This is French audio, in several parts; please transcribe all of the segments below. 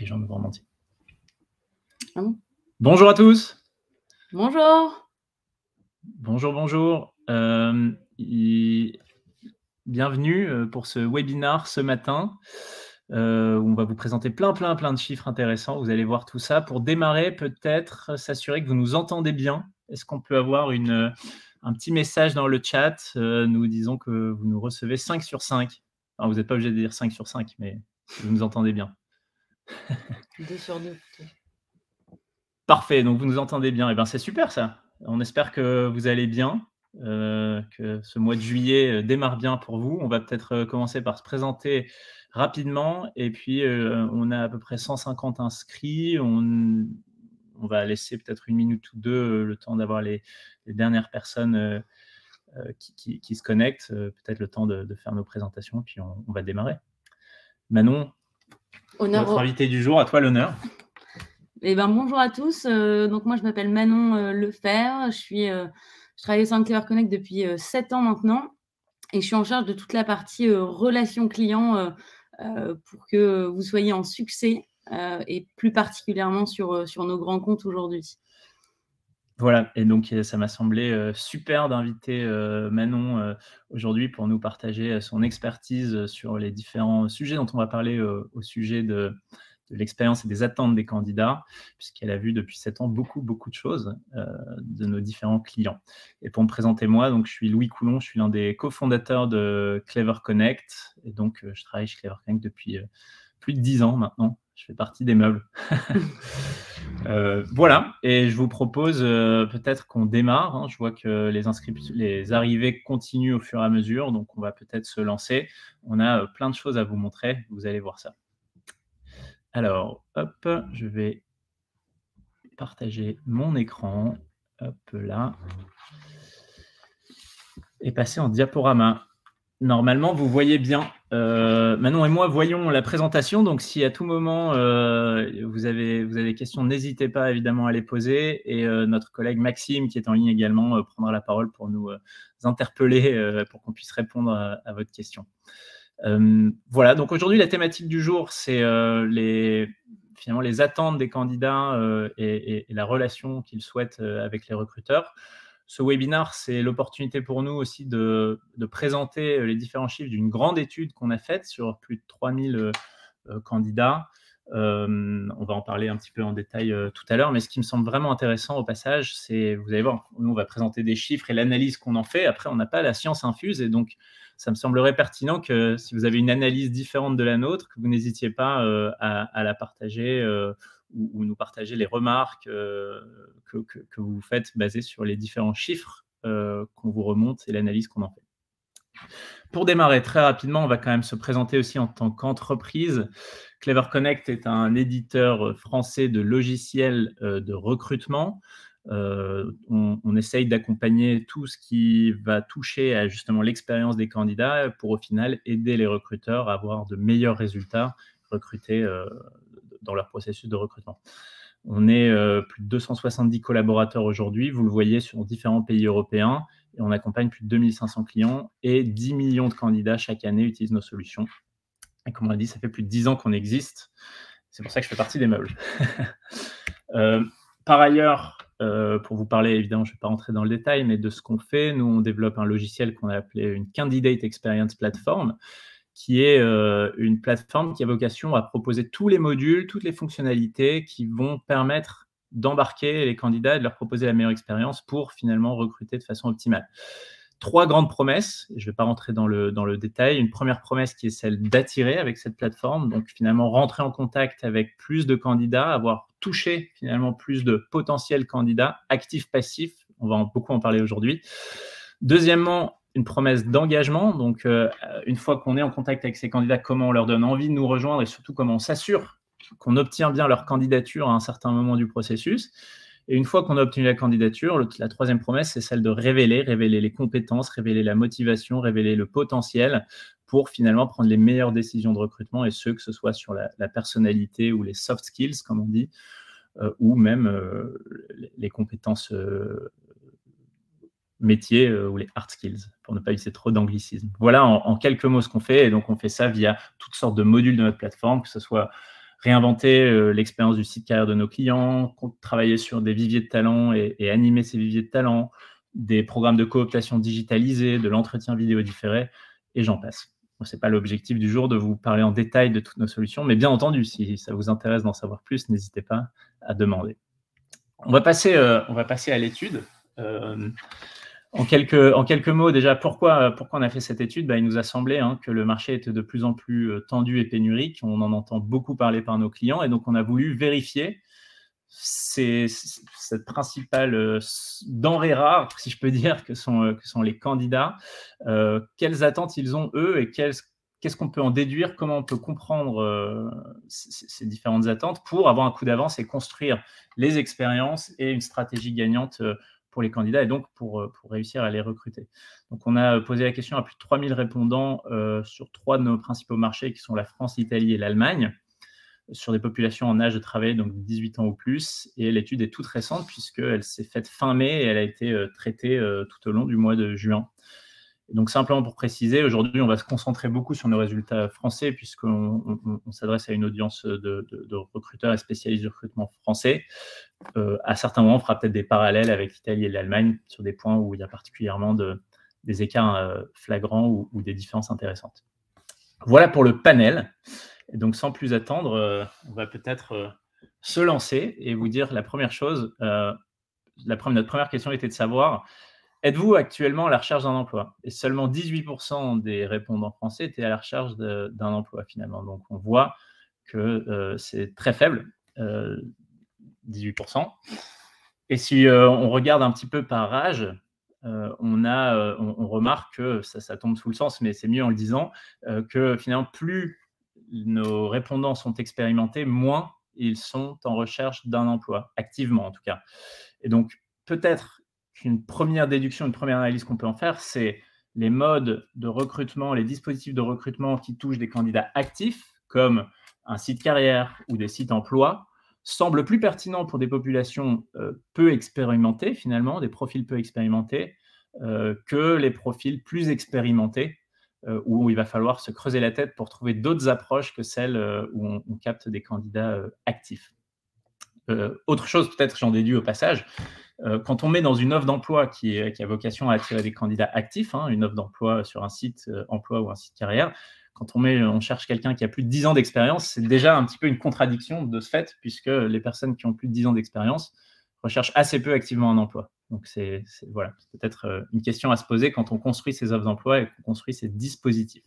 Les gens de monde entier. Ah bon? Bonjour à tous. Bonjour. Bonjour, bonjour. Bienvenue pour ce webinaire ce matin où on va vous présenter plein de chiffres intéressants. Vous allez voir tout ça. Pour démarrer, peut-être s'assurer que vous nous entendez bien. Est-ce qu'on peut avoir un petit message dans le chat nous disons que vous nous recevez 5 sur 5. Alors, vous n'êtes pas obligé de dire 5 sur 5, mais si vous nous entendez bien. 2 sur 2 plutôt. Parfait, donc vous nous entendez bien. Eh ben, c'est super ça. On espère que vous allez bien, que ce mois de juillet démarre bien pour vous. On va peut-être commencer par se présenter rapidement et puis on a à peu près 150 inscrits. On va laisser peut-être 1 minute ou 2 le temps d'avoir les dernières personnes qui se connectent, peut-être le temps de faire nos présentations, puis on va démarrer. Manon, notre invité du jour, à toi l'honneur. Eh ben, bonjour à tous. Donc moi, je m'appelle Manon Lefer. Je travaille au sein de Clever Connect depuis 7 ans maintenant et je suis en charge de toute la partie relation client pour que vous soyez en succès et plus particulièrement sur nos grands comptes aujourd'hui. Voilà, et donc ça m'a semblé super d'inviter Manon aujourd'hui pour nous partager son expertise sur les différents sujets dont on va parler au sujet de l'expérience et des attentes des candidats, puisqu'elle a vu depuis 7 ans beaucoup de choses de nos différents clients. Et pour me présenter moi, donc je suis Louis Coulon, je suis l'un des cofondateurs de Clever Connect, et donc je travaille chez Clever Connect depuis plus de 10 ans maintenant. Je fais partie des meubles. Voilà, et je vous propose peut-être qu'on démarre. Hein. Je vois que les arrivées continuent au fur et à mesure, donc on va peut-être se lancer. On a plein de choses à vous montrer, vous allez voir ça. Alors, hop, je vais partager mon écran, hop là, et passer en diaporama. Normalement, vous voyez bien. Manon et moi voyons la présentation, donc si à tout moment vous avez des questions, n'hésitez pas évidemment à les poser, et notre collègue Maxime, qui est en ligne également, prendra la parole pour nous interpeller, pour qu'on puisse répondre à votre question. Voilà, donc aujourd'hui, la thématique du jour, c'est finalement les attentes des candidats et la relation qu'ils souhaitent avec les recruteurs. Ce webinaire, c'est l'opportunité pour nous aussi de présenter les différents chiffres d'une grande étude qu'on a faite sur plus de 3000 candidats. On va en parler un petit peu en détail tout à l'heure, mais ce qui me semble vraiment intéressant au passage, c'est, vous allez voir, nous on va présenter des chiffres et l'analyse qu'on en fait. Après, on n'a pas la science infuse, et donc ça me semblerait pertinent que si vous avez une analyse différente de la nôtre, que vous n'hésitiez pas à la partager ou nous partager les remarques que vous faites basées sur les différents chiffres qu'on vous remonte et l'analyse qu'on en fait. Pour démarrer très rapidement, on va quand même se présenter aussi en tant qu'entreprise. Clever Connect est un éditeur français de logiciels de recrutement. On essaye d'accompagner tout ce qui va toucher à justement l'expérience des candidats pour au final aider les recruteurs à avoir de meilleurs résultats recrutés dans leur processus de recrutement. On est plus de 270 collaborateurs aujourd'hui, vous le voyez, sur différents pays européens, et on accompagne plus de 2500 clients et 10 millions de candidats chaque année utilisent nos solutions. Et comme on l'a dit, ça fait plus de 10 ans qu'on existe. C'est pour ça que je fais partie des meubles. Par ailleurs, pour vous parler, évidemment, je ne vais pas rentrer dans le détail, mais de ce qu'on fait, nous, on développe un logiciel qu'on a appelé une Candidate Experience Platform, qui est une plateforme qui a vocation à proposer tous les modules, toutes les fonctionnalités qui vont permettre d'embarquer les candidats et de leur proposer la meilleure expérience pour finalement recruter de façon optimale. 3 grandes promesses, je ne vais pas rentrer dans le détail. Une première promesse qui est celle d'attirer avec cette plateforme, donc finalement rentrer en contact avec plus de candidats, avoir touché finalement plus de potentiels candidats, actifs, passifs, on va beaucoup en parler aujourd'hui. Deuxièmement, une promesse d'engagement, donc une fois qu'on est en contact avec ces candidats, comment on leur donne envie de nous rejoindre et surtout comment on s'assure qu'on obtient bien leur candidature à un certain moment du processus. Et une fois qu'on a obtenu la candidature, la troisième promesse, c'est celle de révéler les compétences, révéler la motivation, révéler le potentiel pour finalement prendre les meilleures décisions de recrutement, et que ce soit sur la personnalité ou les soft skills, comme on dit, ou même les compétences métiers ou les hard skills, pour ne pas utiliser trop d'anglicisme. Voilà en quelques mots ce qu'on fait, et donc on fait ça via toutes sortes de modules de notre plateforme, que ce soit réinventer l'expérience du site carrière de nos clients, travailler sur des viviers de talents et animer ces viviers de talents, des programmes de cooptation digitalisés, de l'entretien vidéo différé, et j'en passe. Ce n'est pas l'objectif du jour de vous parler en détail de toutes nos solutions, mais bien entendu, si ça vous intéresse d'en savoir plus, n'hésitez pas à demander. On va passer à l'étude. En quelques mots, déjà, pourquoi on a fait cette étude? Il nous a semblé que le marché était de plus en plus tendu et pénurique. On en entend beaucoup parler par nos clients, et donc on a voulu vérifier cette principale denrée rare, si je peux dire, que sont les candidats. Quelles attentes ils ont, eux, et qu'est-ce qu'on peut en déduire, comment on peut comprendre ces différentes attentes pour avoir un coup d'avance et construire les expériences et une stratégie gagnante pour les candidats, et donc pour réussir à les recruter. Donc, on a posé la question à plus de 3000 répondants sur 3 de nos principaux marchés, qui sont la France, l'Italie et l'Allemagne, sur des populations en âge de travailler, donc 18 ans ou plus. Et l'étude est toute récente, puisqu'elle s'est faite fin mai et elle a été traitée tout au long du mois de juin. Et donc, simplement pour préciser, aujourd'hui, on va se concentrer beaucoup sur nos résultats français, puisqu'on s'adresse à une audience de recruteurs et spécialistes du recrutement français. À certains moments, on fera peut-être des parallèles avec l'Italie et l'Allemagne sur des points où il y a particulièrement des écarts flagrants ou des différences intéressantes. Voilà pour le panel. Et donc, sans plus attendre, on va peut-être se lancer et vous dire la première chose. Notre première question était de savoir: êtes-vous actuellement à la recherche d'un emploi? Et seulement 18% des répondants français étaient à la recherche d'un emploi, finalement. Donc, on voit que c'est très faible, 18%. Et si on regarde un petit peu par âge, on remarque que ça tombe sous le sens, mais c'est mieux en le disant, que finalement, plus nos répondants sont expérimentés, moins ils sont en recherche d'un emploi, activement en tout cas. Et donc, peut-être qu'une première déduction, une première analyse qu'on peut en faire, c'est les modes de recrutement, les dispositifs de recrutement qui touchent des candidats actifs, comme un site carrière ou des sites emploi, semblent plus pertinents pour des populations peu expérimentées, finalement, des profils peu expérimentés, que les profils plus expérimentés, où il va falloir se creuser la tête pour trouver d'autres approches que celles où on capte des candidats actifs. Autre chose, peut-être j'en déduis au passage, quand on met dans une offre d'emploi qui a vocation à attirer des candidats actifs, une offre d'emploi sur un site emploi ou un site carrière, quand on cherche quelqu'un qui a plus de 10 ans d'expérience, c'est déjà un petit peu une contradiction de ce fait, puisque les personnes qui ont plus de 10 ans d'expérience recherchent assez peu activement un emploi. Donc, c'est peut-être une question à se poser quand on construit ces offres d'emploi et qu'on construit ces dispositifs.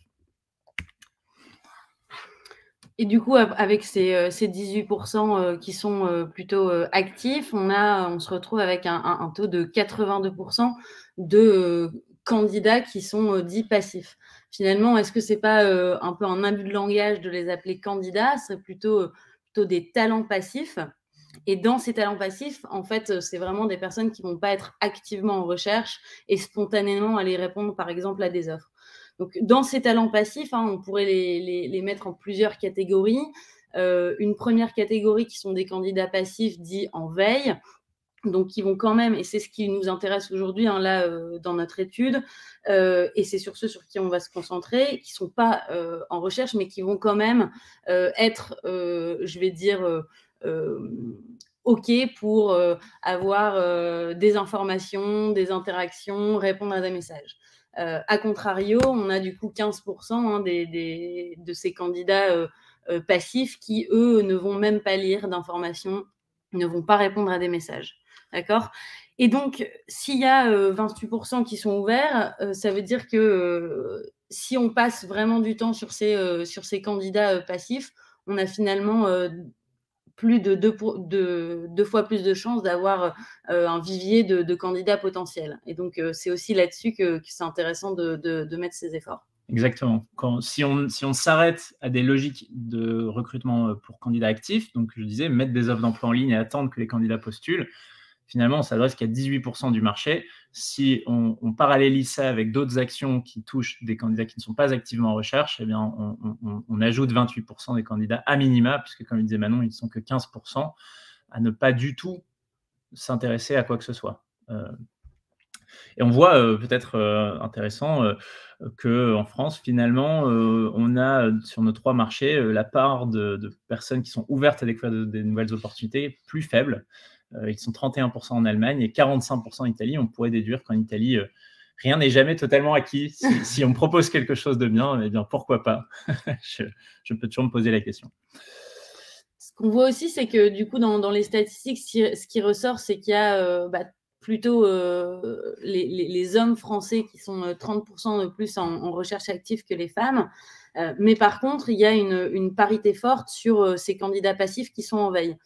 Et du coup, avec ces 18% qui sont plutôt actifs, on se retrouve avec un taux de 82% de candidats qui sont dits passifs. Finalement, est-ce que c'est pas un peu un abus de langage de les appeler candidats? Ce serait plutôt des talents passifs. Et dans ces talents passifs, en fait, c'est vraiment des personnes qui vont pas être activement en recherche et spontanément aller répondre, par exemple, à des offres. Donc, dans ces talents passifs, on pourrait les mettre en plusieurs catégories. Une première catégorie qui sont des candidats passifs dits en veille, donc qui vont quand même, et c'est ce qui nous intéresse aujourd'hui dans notre étude, et c'est sur ceux sur qui on va se concentrer, qui ne sont pas en recherche, mais qui vont quand même être, je vais dire, OK pour avoir des informations, des interactions, répondre à des messages. A contrario, on a du coup 15% de ces candidats passifs qui, eux, ne vont même pas lire d'informations, ne vont pas répondre à des messages. D'accord? Et donc, s'il y a 28% qui sont ouverts, ça veut dire que si on passe vraiment du temps sur ces candidats passifs, on a finalement plus de 2 fois plus de chances d'avoir un vivier de candidats potentiels. Et donc, c'est aussi là-dessus que c'est intéressant de mettre ces efforts. Exactement. Si on s'arrête à des logiques de recrutement pour candidats actifs, donc je disais, mettre des offres d'emploi en ligne et attendre que les candidats postulent, finalement, on s'adresse qu'à 18% du marché. Si on parallélise ça avec d'autres actions qui touchent des candidats qui ne sont pas activement en recherche, eh bien, on ajoute 28% des candidats à minima, puisque, comme le disait Manon, ils ne sont que 15% à ne pas du tout s'intéresser à quoi que ce soit. Et on voit, peut-être, intéressant, qu'en France, finalement, on a, sur nos 3 marchés, la part de personnes qui sont ouvertes à découvrir des nouvelles opportunités plus faible. Ils sont 31 en Allemagne et 45 en Italie. On pourrait déduire qu'en Italie, rien n'est jamais totalement acquis. Si on me propose quelque chose de bien, eh bien, pourquoi pas? Je je peux toujours me poser la question. Ce qu'on voit aussi, c'est que du coup, dans les statistiques, ce qui ressort, c'est qu'il y a plutôt les hommes français qui sont 30% de plus en recherche active que les femmes. Mais par contre, il y a une parité forte sur ces candidats passifs qui sont en veille.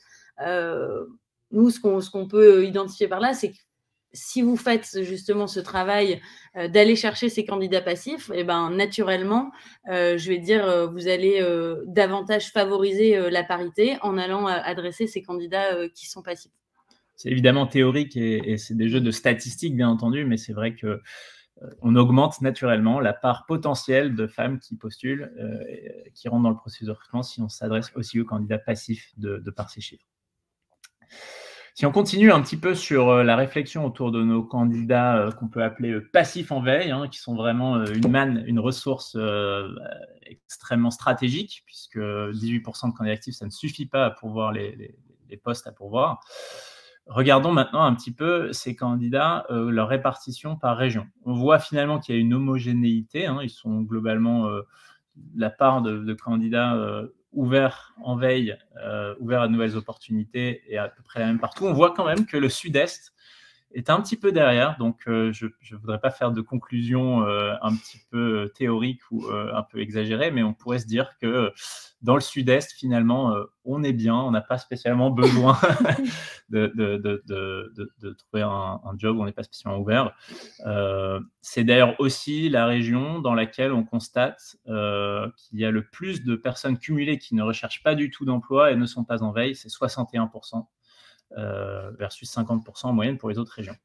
Nous, ce qu'on peut identifier par là, c'est que si vous faites justement ce travail d'aller chercher ces candidats passifs, et ben, naturellement, je vais dire, vous allez davantage favoriser la parité en allant adresser ces candidats qui sont passifs. C'est évidemment théorique et c'est des jeux de statistiques, bien entendu, mais c'est vrai que on augmente naturellement la part potentielle de femmes qui postulent et qui rentrent dans le processus de recrutement si on s'adresse aussi aux candidats passifs de par ces chiffres. Si on continue un petit peu sur la réflexion autour de nos candidats qu'on peut appeler passifs en veille, hein, qui sont vraiment une manne, une ressource extrêmement stratégique, puisque 18% de candidats actifs, ça ne suffit pas à pourvoir les postes à pourvoir. Regardons maintenant un petit peu ces candidats, leur répartition par région. On voit finalement qu'il y a une homogénéité, hein, ils sont globalement la part de candidats ouverts en veille, ouverts à de nouvelles opportunités est à peu près la même partout. On voit quand même que le Sud-Est est un petit peu derrière, donc je ne voudrais pas faire de conclusion un petit peu théorique ou un peu exagérée, mais on pourrait se dire que dans le Sud-Est, finalement, on est bien, on n'a pas spécialement besoin de trouver un job où on n'est pas spécialement ouvert. C'est d'ailleurs aussi la région dans laquelle on constate qu'il y a le plus de personnes cumulées qui ne recherchent pas du tout d'emploi et ne sont pas en veille, c'est 61%. Versus 50% en moyenne pour les autres régions.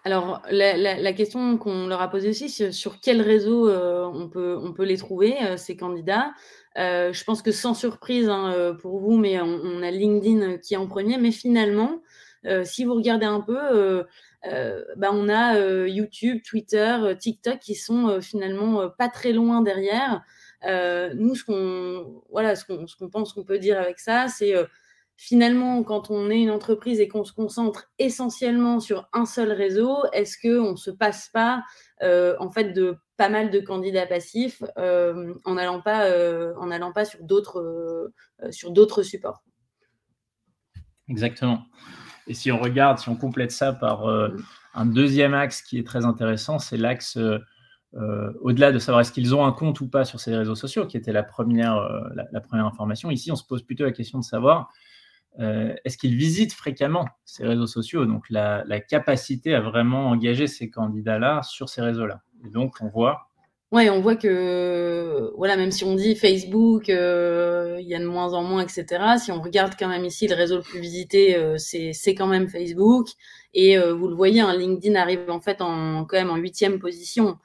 Alors, la question qu'on leur a posée aussi, c'est sur quel réseau on peut les trouver, ces candidats. Je pense que sans surprise hein, pour vous, mais on a LinkedIn qui est en premier. Mais finalement, si vous regardez un peu, on a YouTube, Twitter, TikTok qui sont finalement pas très loin derrière. Nous, ce qu'on pense qu'on peut dire avec ça, c'est finalement, quand on est une entreprise et qu'on se concentre essentiellement sur un seul réseau, est-ce qu'on ne se passe pas en fait de pas mal de candidats passifs en n'allant pas sur d'autres supports? Exactement. Et si on regarde, si on complète ça par un deuxième axe qui est très intéressant, c'est l'axe au-delà de savoir est-ce qu'ils ont un compte ou pas sur ces réseaux sociaux, qui était la première information. Ici, on se pose plutôt la question de savoir est-ce qu'ils visitent fréquemment ces réseaux sociaux, donc la capacité à vraiment engager ces candidats-là sur ces réseaux-là. Et donc, on voit Ouais, on voit que, voilà, même si on dit Facebook, il y a de moins en moins, etc. Si on regarde quand même ici, le réseau le plus visité, c'est quand même Facebook. Et vous le voyez, hein, LinkedIn arrive en fait quand même en 8e position.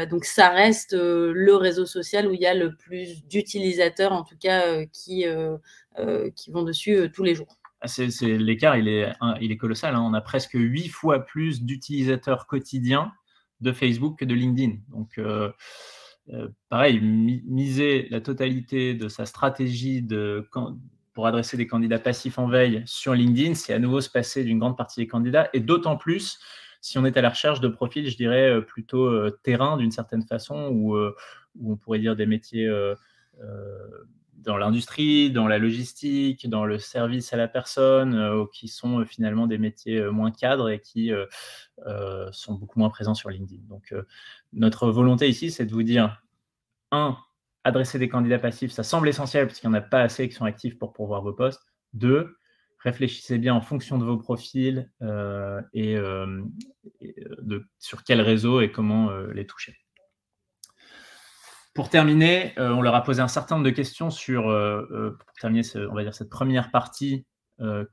Donc ça reste le réseau social où il y a le plus d'utilisateurs, en tout cas, qui vont dessus tous les jours. L'écart, il est colossal, hein. On a presque 8 fois plus d'utilisateurs quotidiens de Facebook que de LinkedIn. Donc, pareil, miser la totalité de sa stratégie pour adresser des candidats passifs en veille sur LinkedIn, c'est à nouveau se passer d'une grande partie des candidats, et d'autant plus si on est à la recherche de profils, je dirais, plutôt terrain d'une certaine façon, où on pourrait dire des métiers dans l'industrie, dans la logistique, dans le service à la personne, qui sont finalement des métiers moins cadres et qui sont beaucoup moins présents sur LinkedIn. Donc, notre volonté ici, c'est de vous dire, adresser des candidats passifs, ça semble essentiel parce qu'il n'y en a pas assez qui sont actifs pour pourvoir vos postes. 2, réfléchissez bien en fonction de vos profils sur quel réseau et comment les toucher. Pour terminer, on leur a posé un certain nombre de questions sur, pour terminer on va dire cette première partie,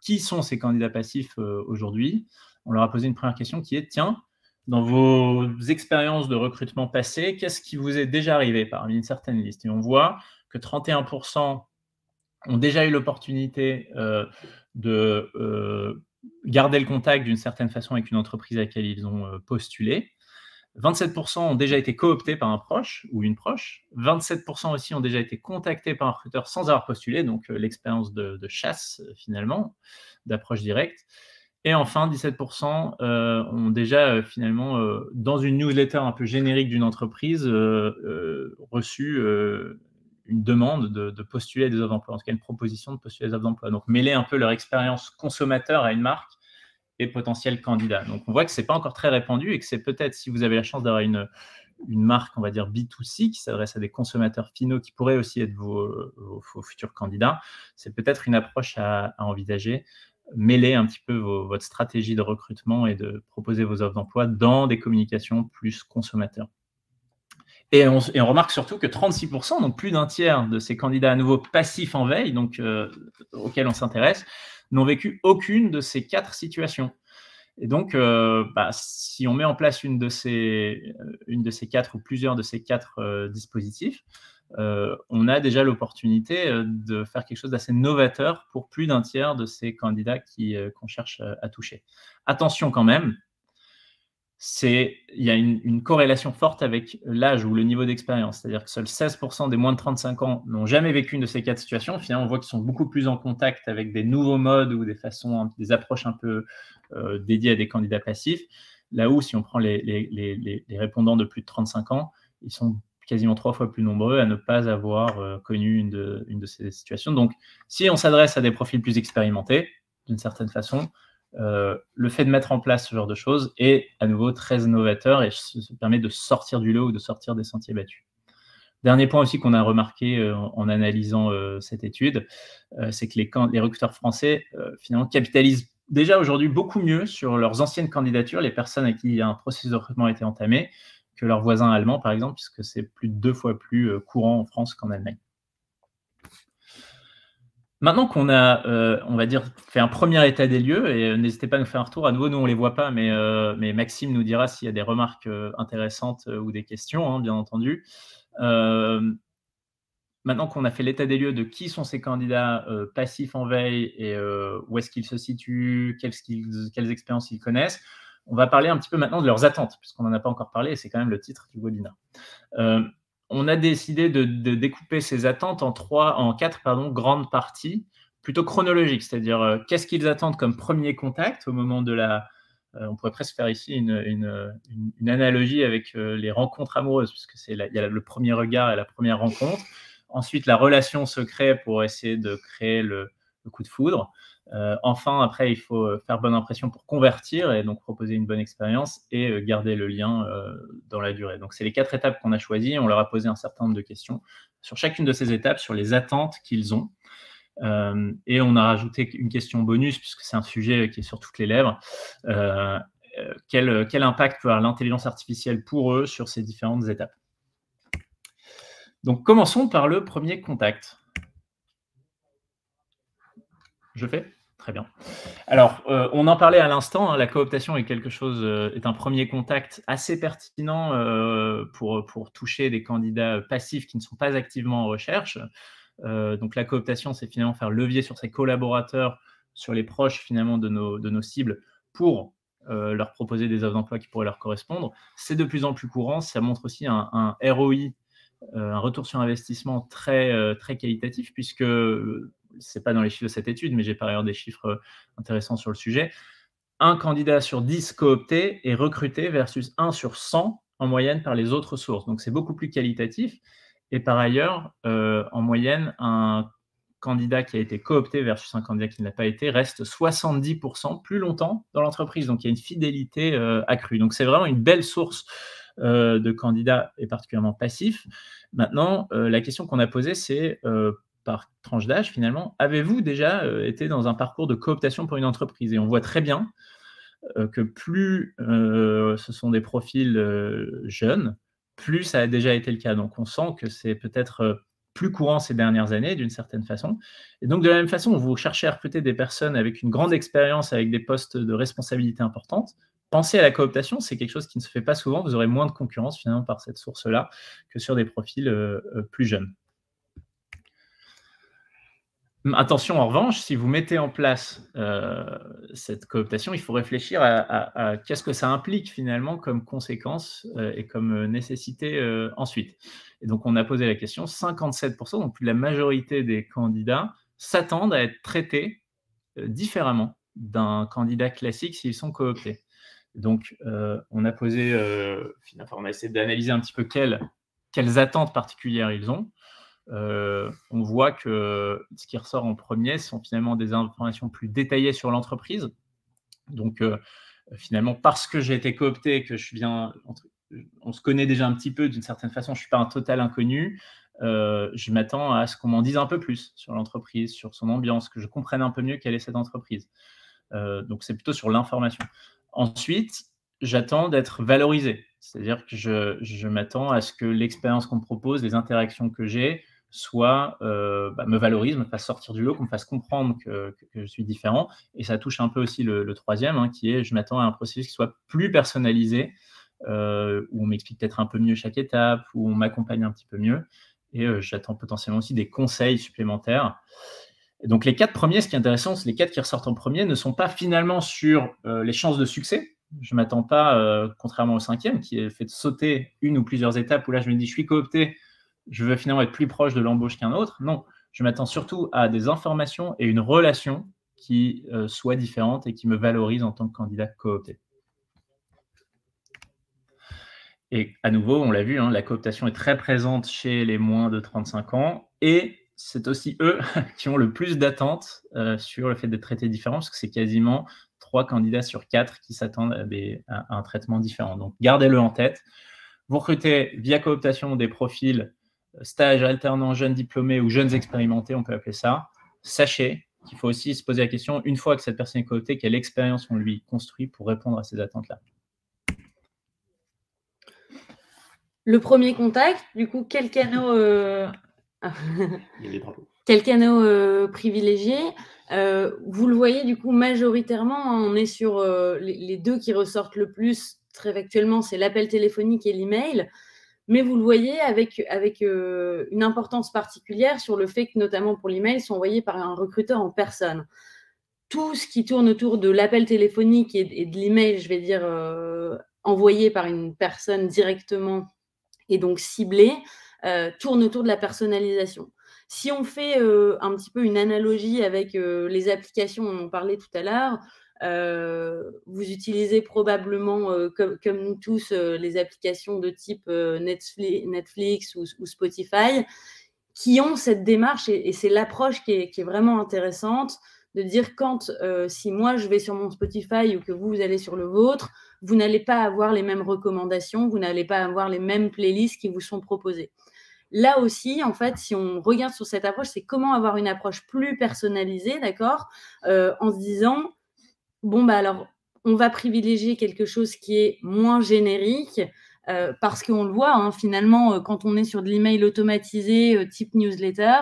qui sont ces candidats passifs aujourd'hui? On leur a posé une première question qui est: tiens, dans vos expériences de recrutement passées, qu'est-ce qui vous est déjà arrivé parmi une certaine liste? Et on voit que 31% ont déjà eu l'opportunité de garder le contact d'une certaine façon avec une entreprise à laquelle ils ont postulé. 27% ont déjà été cooptés par un proche ou une proche. 27% aussi ont déjà été contactés par un recruteur sans avoir postulé, donc l'expérience de chasse finalement, d'approche directe. Et enfin, 17% ont déjà finalement, dans une newsletter un peu générique d'une entreprise, reçu une demande de postuler à des offres d'emploi, en tout cas une proposition de postuler à des offres d'emploi. Donc mêler un peu leur expérience consommateur à une marque et potentiels candidats. Donc on voit que ce n'est pas encore très répandu et que c'est peut-être, si vous avez la chance d'avoir une marque, on va dire B2C, qui s'adresse à des consommateurs finaux qui pourraient aussi être vos futurs candidats, c'est peut-être une approche à envisager. Mêler un petit peu votre stratégie de recrutement et de proposer vos offres d'emploi dans des communications plus consommateurs. Et on remarque surtout que 36%, donc plus d'un tiers de ces candidats à nouveau passifs en veille, donc auxquels on s'intéresse, n'ont vécu aucune de ces 4 situations. Et donc, si on met en place une de ces 4 ou plusieurs de ces 4 dispositifs, on a déjà l'opportunité de faire quelque chose d'assez novateur pour plus d'un tiers de ces candidats qu'on cherche à toucher. Attention quand même, il y a une corrélation forte avec l'âge ou le niveau d'expérience. C'est-à-dire que seuls 16% des moins de 35 ans n'ont jamais vécu une de ces 4 situations. Finalement, on voit qu'ils sont beaucoup plus en contact avec des nouveaux modes ou des approches un peu dédiées à des candidats passifs. Là où, si on prend les répondants de plus de 35 ans, ils sont quasiment 3 fois plus nombreux à ne pas avoir connu une de ces situations. Donc, si on s'adresse à des profils plus expérimentés, d'une certaine façon, le fait de mettre en place ce genre de choses est à nouveau très novateur et ça permet de sortir du lot ou de sortir des sentiers battus. Dernier point aussi qu'on a remarqué en analysant cette étude, c'est que les recruteurs français finalement capitalisent déjà aujourd'hui beaucoup mieux sur leurs anciennes candidatures, les personnes à qui un processus de recrutement a été entamé, que leurs voisins allemands par exemple, puisque c'est plus de 2 fois plus courant en France qu'en Allemagne. Maintenant qu'on a, on va dire, fait un premier état des lieux, et n'hésitez pas à nous faire un retour. À nouveau, nous, on ne les voit pas, mais Maxime nous dira s'il y a des remarques intéressantes ou des questions, hein, bien entendu. Maintenant qu'on a fait l'état des lieux de qui sont ces candidats passifs en veille et où est-ce qu'ils se situent, quelles expériences ils connaissent, on va parler un petit peu maintenant de leurs attentes, puisqu'on n'en a pas encore parlé, et c'est quand même le titre du webinaire. On a décidé de découper ces attentes en 4 grandes parties, plutôt chronologiques, c'est-à-dire qu'est-ce qu'ils attendent comme premier contact au moment de on pourrait presque faire ici une analogie avec les rencontres amoureuses, puisque il y a le premier regard et la première rencontre. Ensuite, la relation se crée pour essayer de créer le coup de foudre. Enfin, après, il faut faire bonne impression pour convertir et donc proposer une bonne expérience et garder le lien dans la durée. Donc, c'est les 4 étapes qu'on a choisies. On leur a posé un certain nombre de questions sur chacune de ces étapes, sur les attentes qu'ils ont. Et on a rajouté une question bonus, puisque c'est un sujet qui est sur toutes les lèvres. Quel impact peut avoir l'intelligence artificielle pour eux sur ces différentes étapes? Donc, commençons par le premier contact. Je fais ? Très bien. Alors, on en parlait à l'instant, hein, la cooptation est est un premier contact assez pertinent pour toucher des candidats passifs qui ne sont pas activement en recherche. Donc, la cooptation, c'est finalement faire levier sur ses collaborateurs, sur les proches finalement de nos cibles pour leur proposer des offres d'emploi qui pourraient leur correspondre. C'est de plus en plus courant. Ça montre aussi un ROI, un retour sur investissement très qualitatif, puisque ce n'est pas dans les chiffres de cette étude, mais j'ai par ailleurs des chiffres intéressants sur le sujet. Un candidat sur 10 cooptés est recruté versus 1 sur 100 en moyenne par les autres sources. Donc, c'est beaucoup plus qualitatif. Et par ailleurs, en moyenne, un candidat qui a été coopté versus un candidat qui ne l'a pas été reste 70% plus longtemps dans l'entreprise. Donc, il y a une fidélité accrue. Donc, c'est vraiment une belle source de candidats et particulièrement passifs. Maintenant, la question qu'on a posée, c'est par tranche d'âge, finalement, avez-vous déjà été dans un parcours de cooptation pour une entreprise? Et on voit très bien que plus ce sont des profils jeunes, plus ça a déjà été le cas. Donc, on sent que c'est peut-être plus courant ces dernières années, d'une certaine façon. Et donc, de la même façon, vous cherchez à recruter des personnes avec une grande expérience, avec des postes de responsabilité importantes. Pensez à la cooptation, c'est quelque chose qui ne se fait pas souvent. Vous aurez moins de concurrence, finalement, par cette source-là, que sur des profils plus jeunes. Attention, en revanche, si vous mettez en place cette cooptation, il faut réfléchir à qu'est-ce que ça implique finalement comme conséquence et comme nécessité ensuite. Et donc, on a posé la question, 57%, donc plus de la majorité des candidats s'attendent à être traités différemment d'un candidat classique s'ils sont cooptés. Donc, on a posé, on a essayé d'analyser un petit peu quelles attentes particulières ils ont. On voit que ce qui ressort en premier sont finalement des informations plus détaillées sur l'entreprise. Donc, finalement, parce que j'ai été coopté, que je viens, on se connaît déjà un petit peu d'une certaine façon, je ne suis pas un total inconnu, je m'attends à ce qu'on m'en dise un peu plus sur l'entreprise, sur son ambiance, que je comprenne un peu mieux quelle est cette entreprise. Donc, c'est plutôt sur l'information. Ensuite, j'attends d'être valorisé. C'est-à-dire que je m'attends à ce que l'expérience qu'on me propose, les interactions que j'ai, me valorise, me fasse sortir du lot, qu'on me fasse comprendre que je suis différent. Et ça touche un peu aussi le troisième, qui est je m'attends à un processus qui soit plus personnalisé, où on m'explique peut-être un peu mieux chaque étape, où on m'accompagne un petit peu mieux. Et j'attends potentiellement aussi des conseils supplémentaires. Et donc les 4 premiers, ce qui est intéressant, c'est les 4 qui ressortent en premier ne sont pas finalement sur les chances de succès. Je ne m'attends pas, contrairement au 5e, qui est fait de sauter une ou plusieurs étapes, où là je me dis je suis coopté, je veux finalement être plus proche de l'embauche qu'un autre. Non, je m'attends surtout à des informations et une relation qui soit différente et qui me valorise en tant que candidat coopté. Et à nouveau, on l'a vu, la cooptation est très présente chez les moins de 35 ans et c'est aussi eux qui ont le plus d'attentes sur le fait d'être traités différents, parce que c'est quasiment 3 candidats sur 4 qui s'attendent à un traitement différent. Donc, gardez-le en tête. Vous recrutez via cooptation des profils stage, alternants, jeunes diplômés ou jeunes expérimentés, on peut appeler ça. Sachez qu'il faut aussi se poser la question, une fois que cette personne est cooptée, quelle expérience on lui construit pour répondre à ces attentes-là. Le premier contact, du coup, quel canal privilégié? Vous le voyez, du coup, majoritairement, on est sur les 2 qui ressortent le plus très actuellement, c'est l'appel téléphonique et l'email. Mais vous le voyez avec une importance particulière sur le fait que, notamment pour l'email, sont envoyés par un recruteur en personne. Tout ce qui tourne autour de l'appel téléphonique et de l'email, je vais dire, envoyé par une personne directement et donc ciblé, tourne autour de la personnalisation. Si on fait un petit peu une analogie avec les applications, on en parlait tout à l'heure, vous utilisez probablement, comme nous tous, les applications de type Netflix ou Spotify, qui ont cette démarche, et c'est l'approche qui est vraiment intéressante, de dire quand, si moi je vais sur mon Spotify ou que vous allez sur le vôtre, vous n'allez pas avoir les mêmes recommandations, vous n'allez pas avoir les mêmes playlists qui vous sont proposées. Là aussi, en fait, si on regarde sur cette approche, c'est comment avoir une approche plus personnalisée, d'accord, en se disant, bon, bah alors, on va privilégier quelque chose qui est moins générique, parce qu'on le voit, finalement, quand on est sur de l'email automatisé, type newsletter,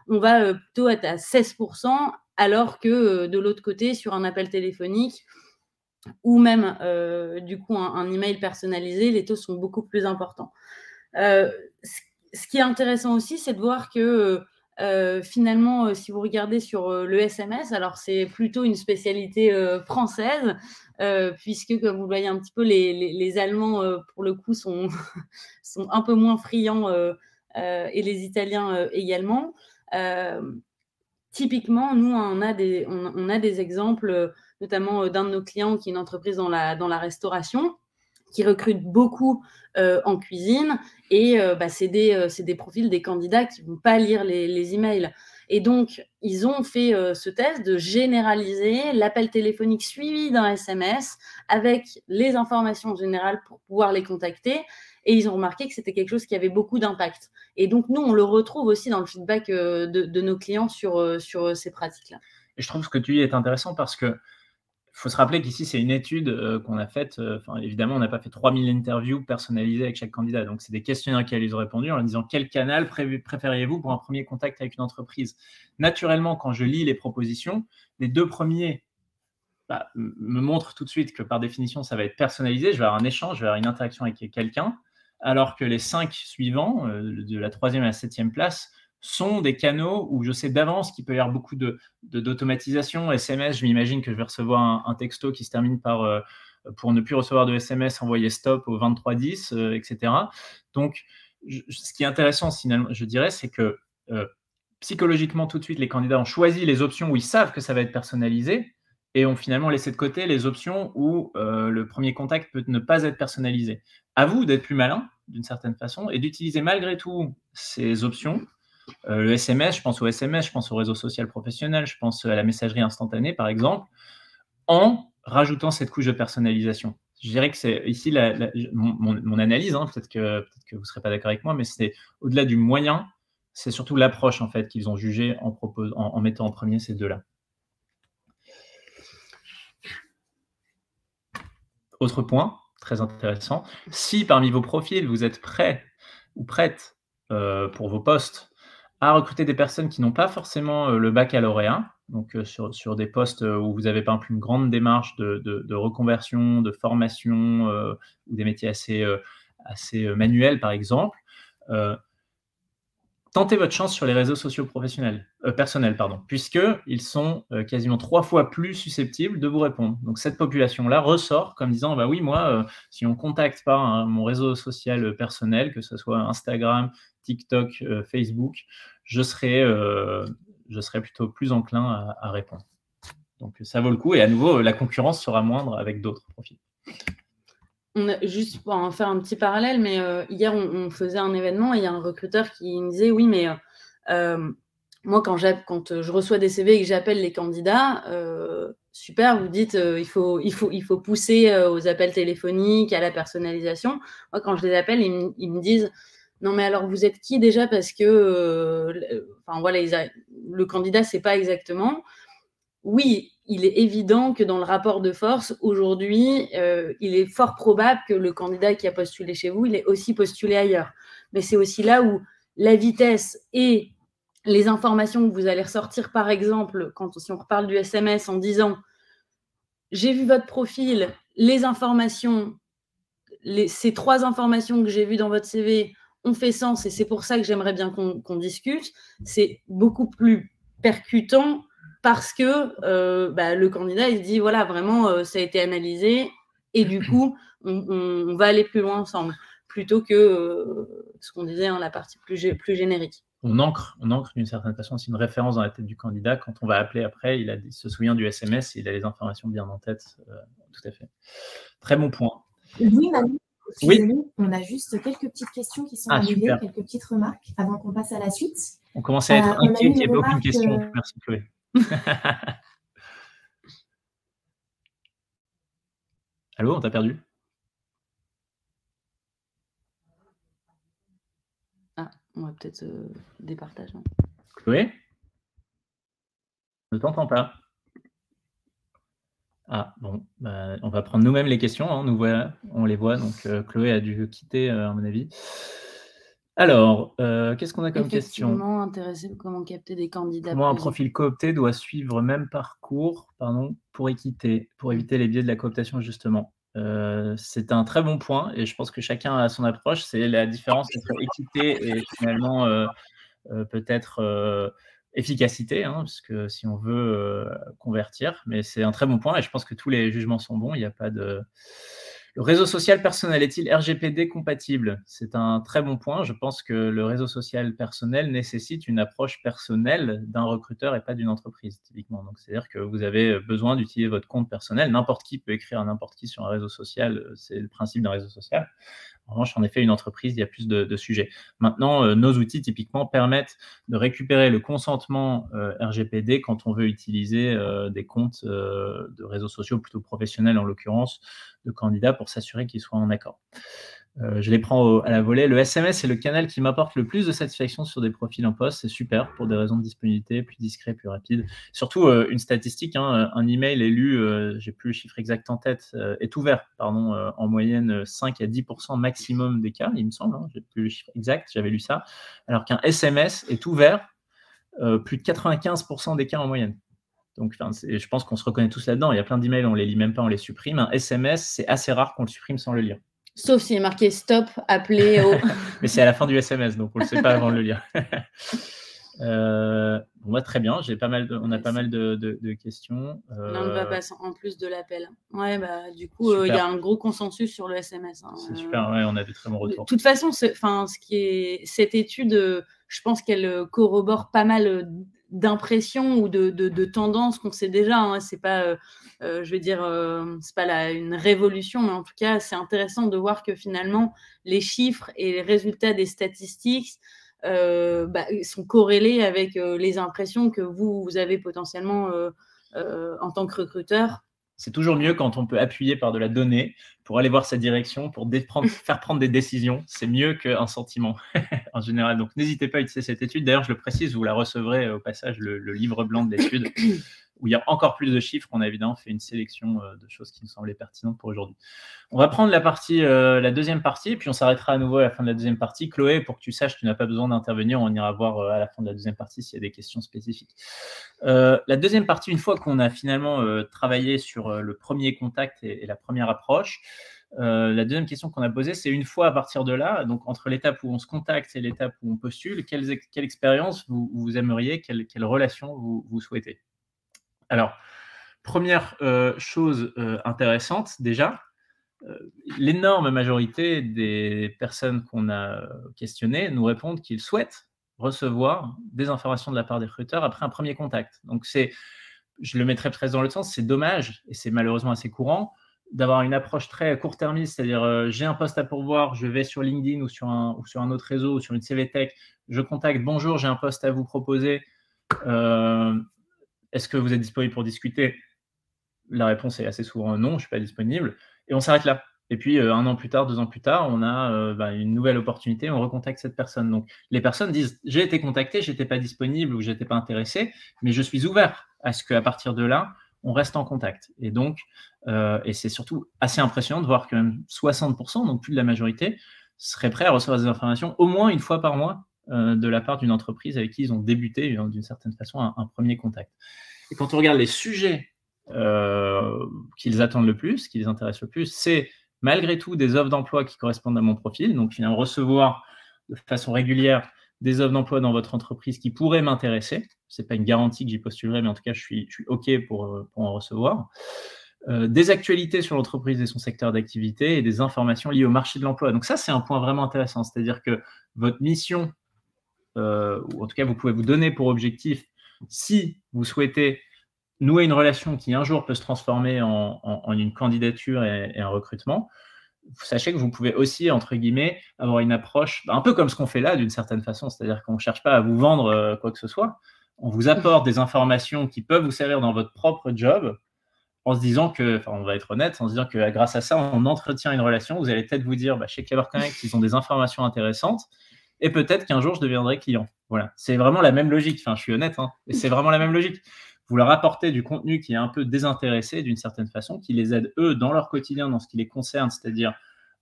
on va plutôt être à 16%, alors que de l'autre côté, sur un appel téléphonique ou même du coup un email personnalisé, les taux sont beaucoup plus importants. Ce qui est intéressant aussi, c'est de voir que finalement, si vous regardez sur le SMS, alors c'est plutôt une spécialité française, puisque comme vous le voyez un petit peu, les Allemands, pour le coup, sont un peu moins friands, et les Italiens également. Typiquement, nous, on a des exemples, notamment d'un de nos clients qui est une entreprise dans la restauration, qui recrute beaucoup en cuisine, et c'est des profils, des candidats qui ne vont pas lire les emails. Et donc, ils ont fait ce test de généraliser l'appel téléphonique suivi d'un SMS avec les informations générales pour pouvoir les contacter. Et ils ont remarqué que c'était quelque chose qui avait beaucoup d'impact. Et donc, nous, on le retrouve aussi dans le feedback de nos clients sur ces pratiques-là. Et je trouve ce que tu dis est intéressant parce que faut se rappeler qu'ici, c'est une étude qu'on a faite. Évidemment, on n'a pas fait 3000 interviews personnalisées avec chaque candidat. Donc, c'est des questionnaires auxquels ils ont répondu en leur disant quel canal préfériez-vous pour un premier contact avec une entreprise. Naturellement, quand je lis les propositions, les 2 premiers me montrent tout de suite que par définition, ça va être personnalisé. Je vais avoir un échange, je vais avoir une interaction avec quelqu'un, alors que les 5 suivants, de la 3e à la 7e place, sont des canaux où je sais d'avance qu'il peut y avoir beaucoup d'automatisation. SMS, je m'imagine que je vais recevoir un texto qui se termine par pour ne plus recevoir de SMS, envoyer stop au 2310, etc. Donc, ce qui est intéressant, finalement, je dirais, c'est que psychologiquement, tout de suite, les candidats ont choisi les options où ils savent que ça va être personnalisé et ont finalement laissé de côté les options où le premier contact peut ne pas être personnalisé. À vous d'être plus malin, d'une certaine façon, et d'utiliser malgré tout ces options. Le SMS, je pense au SMS, je pense au réseau social professionnel, je pense à la messagerie instantanée, par exemple, en rajoutant cette couche de personnalisation. Je dirais que c'est ici mon analyse, hein, peut-être que vous ne serez pas d'accord avec moi, mais c'est au-delà du moyen, c'est surtout l'approche en fait qu'ils ont jugé en mettant en premier ces deux-là. Autre point très intéressant, si parmi vos profils vous êtes prêts ou prêtes pour vos postes à recruter des personnes qui n'ont pas forcément le baccalauréat, donc sur des postes où vous avez par exemple une grande démarche de reconversion, de formation, ou des métiers assez manuels par exemple, tentez votre chance sur les réseaux sociaux personnels, puisqu'ils sont quasiment 3 fois plus susceptibles de vous répondre. Donc cette population-là ressort comme disant bah oui, moi, si on me contacte par mon réseau social personnel, que ce soit Instagram, TikTok, Facebook, je serai plutôt plus enclin à répondre. Donc ça vaut le coup et à nouveau, la concurrence sera moindre avec d'autres profils. Juste pour en faire un petit parallèle, mais hier, on faisait un événement et il y a un recruteur qui me disait « Oui, mais moi, quand je reçois des CV et que j'appelle les candidats, super, vous dites il faut pousser aux appels téléphoniques, à la personnalisation. Moi, quand je les appelle, ils me disent « Non, mais alors, vous êtes qui déjà ?» Parce que le candidat ne sait pas exactement. Oui, il est évident que dans le rapport de force, aujourd'hui, il est fort probable que le candidat qui a postulé chez vous, il ait aussi postulé ailleurs. Mais c'est aussi là où la vitesse et les informations que vous allez ressortir, par exemple, si on reparle du SMS en disant « J'ai vu votre profil, les informations, ces 3 informations que j'ai vues dans votre CV ont fait sens et c'est pour ça que j'aimerais bien qu'on discute », c'est beaucoup plus percutant parce que le candidat, il se dit, voilà, vraiment, ça a été analysé et du coup, on va aller plus loin ensemble, plutôt que ce qu'on disait, la partie plus générique. On ancre d'une certaine façon, c'est une référence dans la tête du candidat. Quand on va appeler après, il se souvient du SMS et il a les informations bien en tête. Tout à fait. Très bon point. Oui, Manu, oui. On a juste quelques petites questions qui sont arrivées, super. Quelques petites remarques avant qu'on passe à la suite. On commençait à être inquiet qu'il n'y ait pas aucune question. Merci Chloé. Allô, on t'a perdu? On va peut-être départage. Hein. Chloé? Je ne t'entends pas. Ah, bon, on va prendre nous-mêmes les questions. Hein, on les voit. Donc, Chloé a dû quitter, à mon avis. Alors, qu'est-ce qu'on a comme question? Effectivement, intéressé comment capter des candidats. Comment un profil coopté doit suivre le même parcours pour éviter les biais de la cooptation, justement. C'est un très bon point et je pense que chacun a son approche. C'est la différence entre équité et finalement peut-être efficacité, hein, parce que si on veut convertir, mais c'est un très bon point et je pense que tous les jugements sont bons. Il n'y a pas de... Le réseau social personnel est-il RGPD compatible? C'est un très bon point. Je pense que le réseau social personnel nécessite une approche personnelle d'un recruteur et pas d'une entreprise, typiquement. Donc, c'est-à-dire que vous avez besoin d'utiliser votre compte personnel. N'importe qui peut écrire à n'importe qui sur un réseau social. C'est le principe d'un réseau social. En revanche, en effet, une entreprise, il y a plus de sujets. Maintenant, nos outils, typiquement, permettent de récupérer le consentement RGPD quand on veut utiliser des comptes de réseaux sociaux plutôt professionnels, en l'occurrence, de candidats pour s'assurer qu'ils soient en accord. Je les prends à la volée. Le SMS est le canal qui m'apporte le plus de satisfaction sur des profils en poste. C'est super pour des raisons de disponibilité, plus discret, plus rapide. Surtout, une statistique, hein, un email est lu, j'ai plus le chiffre exact en tête, est ouvert, en moyenne 5 à 10% maximum des cas, il me semble. Hein, j'ai plus le chiffre exact, j'avais lu ça. Alors qu'un SMS est ouvert plus de 95% des cas en moyenne. Donc, je pense qu'on se reconnaît tous là-dedans. Il y a plein d'emails, on ne les lit même pas, on les supprime. Un SMS, c'est assez rare qu'on le supprime sans le lire. Sauf s'il est marqué stop, appelez au. Mais c'est à la fin du SMS, donc on ne le sait pas avant de le lire. Bon, très bien, on a pas mal de questions. On ne va pas en plus de l'appel. Ouais, du coup, il y a un gros consensus sur le SMS. Hein. C'est super, ouais, on a de très bons retours. De toute façon, cette étude, je pense qu'elle corrobore pas mal d'impressions ou de tendances qu'on sait déjà. Hein. C'est pas, je vais dire, c'est pas une révolution, mais en tout cas, c'est intéressant de voir que finalement, les chiffres et les résultats des statistiques sont corrélés avec les impressions que vous avez potentiellement en tant que recruteur. C'est toujours mieux quand on peut appuyer par de la donnée pour aller voir sa direction, pour faire prendre des décisions. C'est mieux qu'un sentiment en général. Donc, n'hésitez pas à utiliser cette étude. D'ailleurs, je le précise, vous la recevrez au passage, le livre blanc de l'étude, où il y a encore plus de chiffres. On a évidemment fait une sélection de choses qui nous semblaient pertinentes pour aujourd'hui. On va prendre la deuxième partie, et puis on s'arrêtera à nouveau à la fin de la deuxième partie. Chloé, pour que tu saches, tu n'as pas besoin d'intervenir. On ira voir à la fin de la deuxième partie s'il y a des questions spécifiques. La deuxième partie, une fois qu'on a finalement travaillé sur le premier contact et la première approche, la deuxième question qu'on a posée, c'est une fois à partir de là, donc entre l'étape où on se contacte et l'étape où on postule, quelle expérience vous aimeriez, quelle relation vous souhaitez? Alors, première chose intéressante déjà, l'énorme majorité des personnes qu'on a questionnées nous répondent qu'ils souhaitent recevoir des informations de la part des recruteurs après un premier contact. Donc, je le mettrais presque dans l'autre sens, c'est dommage, et c'est malheureusement assez courant, d'avoir une approche très court-termiste, c'est-à-dire j'ai un poste à pourvoir, je vais sur LinkedIn ou sur un autre réseau ou sur une CV Tech, je contacte, bonjour, j'ai un poste à vous proposer, est-ce que vous êtes disponible pour discuter? La réponse est assez souvent non, je ne suis pas disponible, et on s'arrête là. Et puis, 1 an plus tard, 2 ans plus tard, on a une nouvelle opportunité, on recontacte cette personne. Donc, les personnes disent « j'ai été contacté, je n'étais pas disponible ou je n'étais pas intéressé, mais je suis ouvert à ce qu'à partir de là, on reste en contact ». Et donc, et c'est surtout assez impressionnant de voir que même 60%, donc plus de la majorité, seraient prêts à recevoir des informations au moins une fois par mois de la part d'une entreprise avec qui ils ont débuté d'une certaine façon un premier contact. Et quand on regarde les sujets qu'ils attendent le plus, qui les intéressent le plus, c'est malgré tout des offres d'emploi qui correspondent à mon profil. Donc, finalement, recevoir de façon régulière des offres d'emploi dans votre entreprise qui pourraient m'intéresser. Ce n'est pas une garantie que j'y postulerai, mais en tout cas, je suis OK pour en recevoir. Des actualités sur l'entreprise et son secteur d'activité et des informations liées au marché de l'emploi. Donc ça, c'est un point vraiment intéressant. C'est-à-dire que votre mission, ou en tout cas, vous pouvez vous donner pour objectif, si vous souhaitez nouer une relation qui un jour peut se transformer en une candidature et un recrutement, sachez que vous pouvez aussi, entre guillemets, avoir une approche un peu comme ce qu'on fait là d'une certaine façon, c'est-à-dire qu'on ne cherche pas à vous vendre quoi que ce soit, on vous apporte des informations qui peuvent vous servir dans votre propre job en se disant que, on va être honnête, en se disant que grâce à ça, on entretient une relation, vous allez peut-être vous dire, chez Clever Connect, ils ont des informations intéressantes, et peut-être qu'un jour, je deviendrai client. Voilà, c'est vraiment la même logique, je suis honnête, et c'est vraiment la même logique. Vous leur apportez du contenu qui est un peu désintéressé d'une certaine façon, qui les aide, eux, dans leur quotidien, dans ce qui les concerne, c'est-à-dire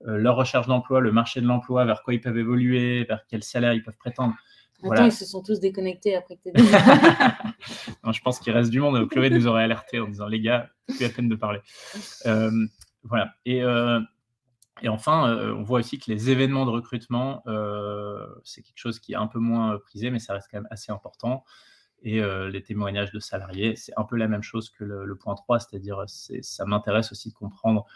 leur recherche d'emploi, le marché de l'emploi, vers quoi ils peuvent évoluer, vers quel salaire ils peuvent prétendre. Attends, voilà. Ils se sont tous déconnectés après que tu aies dit. Non, je pense qu'il reste du monde. Chloé nous aurait alerté en disant « les gars, plus la peine de parler ». Voilà. Et enfin, on voit aussi que les événements de recrutement, c'est quelque chose qui est un peu moins prisé, mais ça reste quand même assez important. Et les témoignages de salariés, c'est un peu la même chose que le point 3, c'est-à-dire ça m'intéresse aussi de comprendre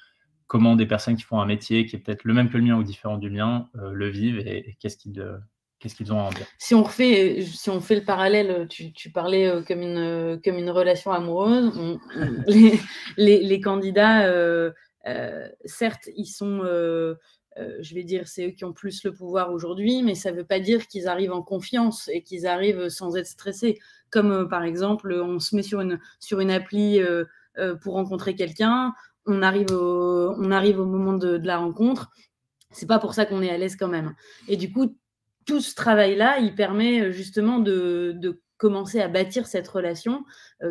comment des personnes qui font un métier qui est peut-être le même que le mien ou différent du mien le vivent et qu'est-ce qu'ils ont à en dire. Si on fait le parallèle, tu parlais comme une relation amoureuse. Les candidats, certes, ils sont... je vais dire, c'est eux qui ont plus le pouvoir aujourd'hui, mais ça ne veut pas dire qu'ils arrivent en confiance et qu'ils arrivent sans être stressés. Comme par exemple, on se met sur une appli pour rencontrer quelqu'un, on arrive au moment de la rencontre, c'est pas pour ça qu'on est à l'aise quand même. Et du coup, tout ce travail-là, il permet justement de commencer à bâtir cette relation,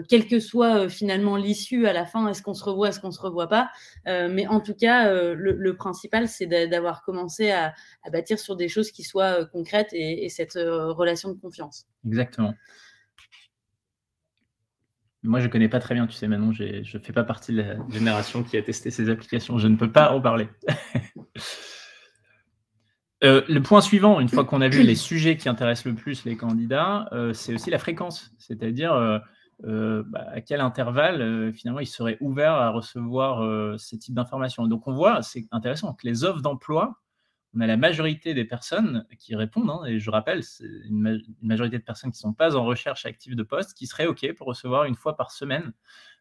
quelle que soit finalement l'issue à la fin, est-ce qu'on se revoit, est-ce qu'on ne se revoit pas, mais en tout cas, le principal, c'est d'avoir commencé à bâtir sur des choses qui soient concrètes et cette relation de confiance. Exactement. Moi, je ne connais pas très bien, tu sais, Manon, je ne fais pas partie de la génération qui a testé ces applications, je ne peux pas en parler. Le point suivant, une fois qu'on a vu les sujets qui intéressent le plus les candidats, c'est aussi la fréquence. C'est-à-dire, à quel intervalle, finalement, ils seraient ouverts à recevoir, ces types d'informations. Donc on voit, c'est intéressant, que les offres d'emploi, on a la majorité des personnes qui répondent, hein, et je rappelle, c'est une majorité de personnes qui ne sont pas en recherche active de poste, qui seraient OK pour recevoir une fois par semaine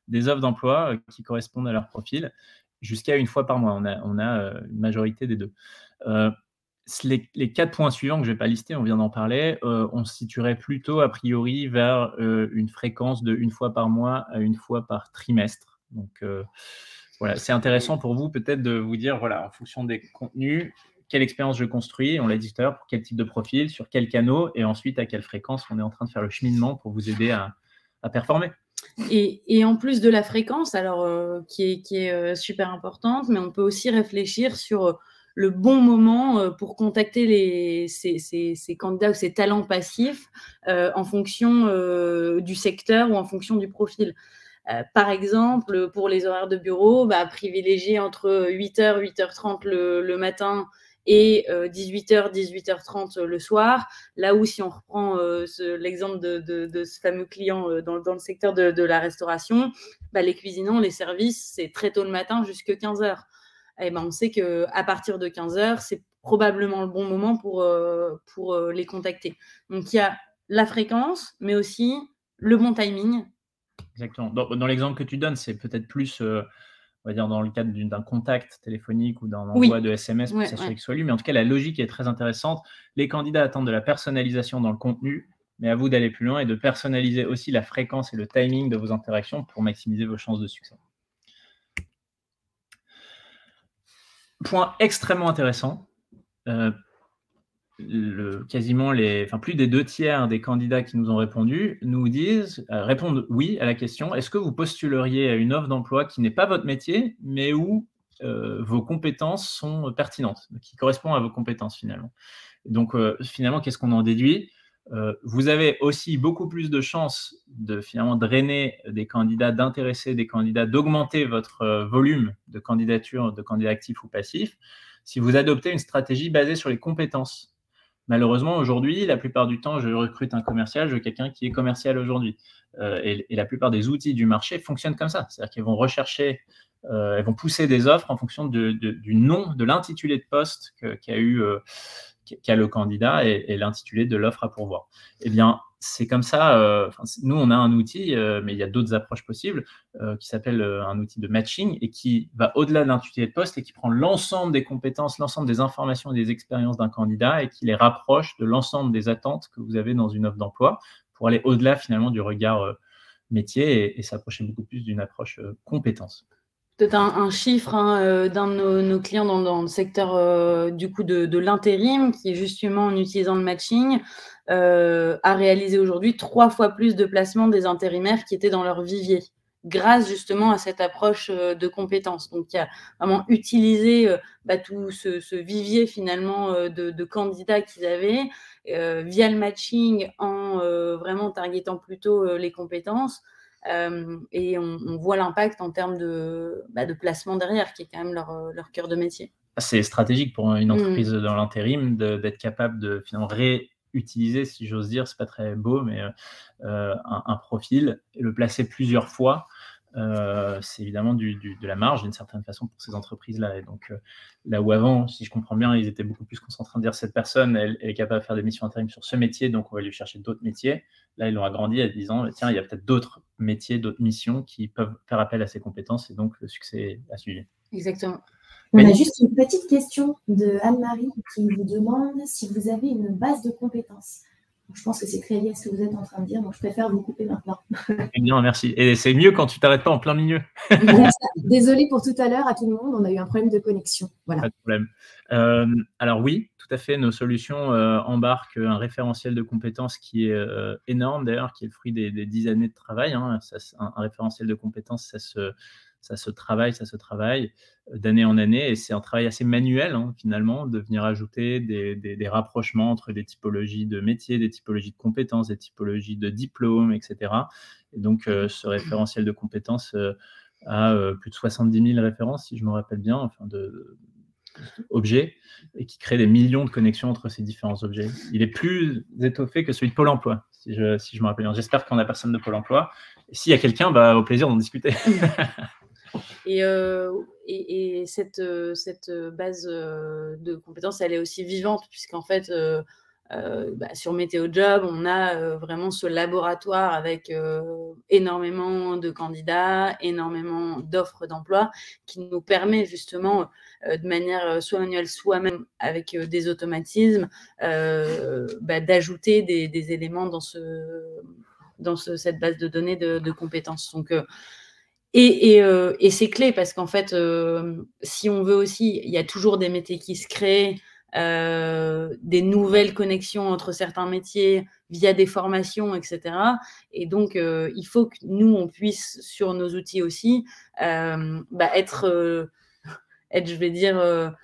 des offres d'emploi, qui correspondent à leur profil, jusqu'à une fois par mois. On a une majorité des 2. Les 4 points suivants que je vais pas lister, on vient d'en parler, on se situerait plutôt a priori vers, une fréquence de 1 fois par mois à 1 fois par trimestre. Donc, voilà, c'est intéressant pour vous peut-être de vous dire, voilà, en fonction des contenus, quelle expérience je construis, on l'a dit tout à l'heure, pour quel type de profil, sur quels canaux et ensuite à quelle fréquence on est en train de faire le cheminement pour vous aider à performer. Et en plus de la fréquence, alors qui est super importante, mais on peut aussi réfléchir sur le bon moment pour contacter ces candidats ou ces talents passifs en fonction du secteur ou en fonction du profil. Par exemple, pour les horaires de bureau, privilégier entre 8h, 8h30 le matin et 18h, 18h30 le soir. Là où, si on reprend l'exemple de ce fameux client dans le secteur de la restauration, les cuisinants, les services, c'est très tôt le matin jusqu'à 15h. Et on sait qu'à partir de 15h, c'est probablement le bon moment pour les contacter. Donc, il y a la fréquence, mais aussi le bon timing. Exactement. Dans l'exemple que tu donnes, c'est peut-être plus, on va dire, dans le cadre d'un contact téléphonique ou d'un envoi de SMS pour s'assurer qu'il soit lu. Mais en tout cas, la logique est très intéressante. Les candidats attendent de la personnalisation dans le contenu, mais à vous d'aller plus loin et de personnaliser aussi la fréquence et le timing de vos interactions pour maximiser vos chances de succès. Point extrêmement intéressant. Plus des 2/3 des candidats qui nous ont répondu nous répondent oui à la question: est-ce que vous postuleriez à une offre d'emploi qui n'est pas votre métier, mais où vos compétences sont pertinentes, qui correspondent à vos compétences finalement. Donc finalement, qu'est-ce qu'on en déduit? Vous avez aussi beaucoup plus de chances de finalement drainer des candidats, d'intéresser des candidats, d'augmenter votre volume de candidatures, de candidats actifs ou passifs, si vous adoptez une stratégie basée sur les compétences. Malheureusement, aujourd'hui, la plupart du temps, je recrute un commercial, je veux quelqu'un qui est commercial aujourd'hui. Et la plupart des outils du marché fonctionnent comme ça. C'est-à-dire qu'ils vont rechercher, elles vont pousser des offres en fonction du nom, de l'intitulé de poste qu'a le candidat et l'intitulé de l'offre à pourvoir. Eh bien, c'est comme ça. Nous, on a un outil, mais il y a d'autres approches possibles, qui s'appelle un outil de matching et qui va au-delà de l'intitulé de poste et qui prend l'ensemble des compétences, l'ensemble des informations et des expériences d'un candidat et qui les rapproche de l'ensemble des attentes que vous avez dans une offre d'emploi pour aller au-delà finalement du regard métier et s'approcher beaucoup plus d'une approche compétence. Peut-être un chiffre d'un de nos clients dans le secteur du coup de l'intérim qui, justement, en utilisant le matching, a réalisé aujourd'hui 3 fois plus de placements des intérimaires qui étaient dans leur vivier, grâce justement à cette approche de compétences. Donc, il y a vraiment utilisé tout ce vivier finalement de candidats qu'ils avaient via le matching en vraiment targetant plutôt les compétences. Et on voit l'impact en termes de placement derrière, qui est quand même leur cœur de métier. C'est stratégique pour une entreprise dans l'intérim d'être capable de finalement réutiliser, si j'ose dire, c'est pas très beau, mais un profil et le placer plusieurs fois. C'est évidemment de la marge d'une certaine façon pour ces entreprises-là. Et donc, là où avant, si je comprends bien, ils étaient beaucoup plus concentrés à dire cette personne, elle est capable de faire des missions intérim sur ce métier, donc on va lui chercher d'autres métiers. Là, ils l'ont agrandi en disant, tiens, il y a peut-être d'autres métiers, d'autres missions qui peuvent faire appel à ces compétences et donc le succès a suivi. Exactement. On a juste une petite question de Anne-Marie qui vous demande si vous avez une base de compétences. Je pense que c'est très lié à ce que vous êtes en train de dire, donc je préfère vous couper maintenant. Bien, merci. Et c'est mieux quand tu t'arrêtes pas en plein milieu. Désolée pour tout à l'heure à tout le monde, on a eu un problème de connexion. Voilà. Pas de problème. Alors oui, tout à fait, nos solutions embarquent un référentiel de compétences qui est énorme d'ailleurs, qui est le fruit des 10 années de travail. Hein. Un référentiel de compétences, ça se travaille d'année en année et c'est un travail assez manuel finalement de venir ajouter des rapprochements entre des typologies de métiers, des typologies de compétences, des typologies de diplômes, etc. Et donc ce référentiel de compétences a plus de 70 000 références, si je me rappelle bien, objets et qui crée des millions de connexions entre ces différents objets. Il est plus étoffé que celui de Pôle emploi, si je me rappelle bien. J'espère qu'on n'a personne de Pôle emploi. Et s'il y a quelqu'un, au plaisir d'en discuter. Et cette base de compétences, elle est aussi vivante, puisqu'en fait, sur Météo Job, on a vraiment ce laboratoire avec énormément de candidats, énormément d'offres d'emploi, qui nous permet justement, de manière soit manuelle, soit même avec des automatismes, d'ajouter des éléments dans cette base de données de compétences. Donc, et c'est clé parce qu'en fait, si on veut aussi, il y a toujours des métiers qui se créent, des nouvelles connexions entre certains métiers via des formations, etc. Et donc, il faut que nous, on puisse, sur nos outils aussi, être, je vais dire,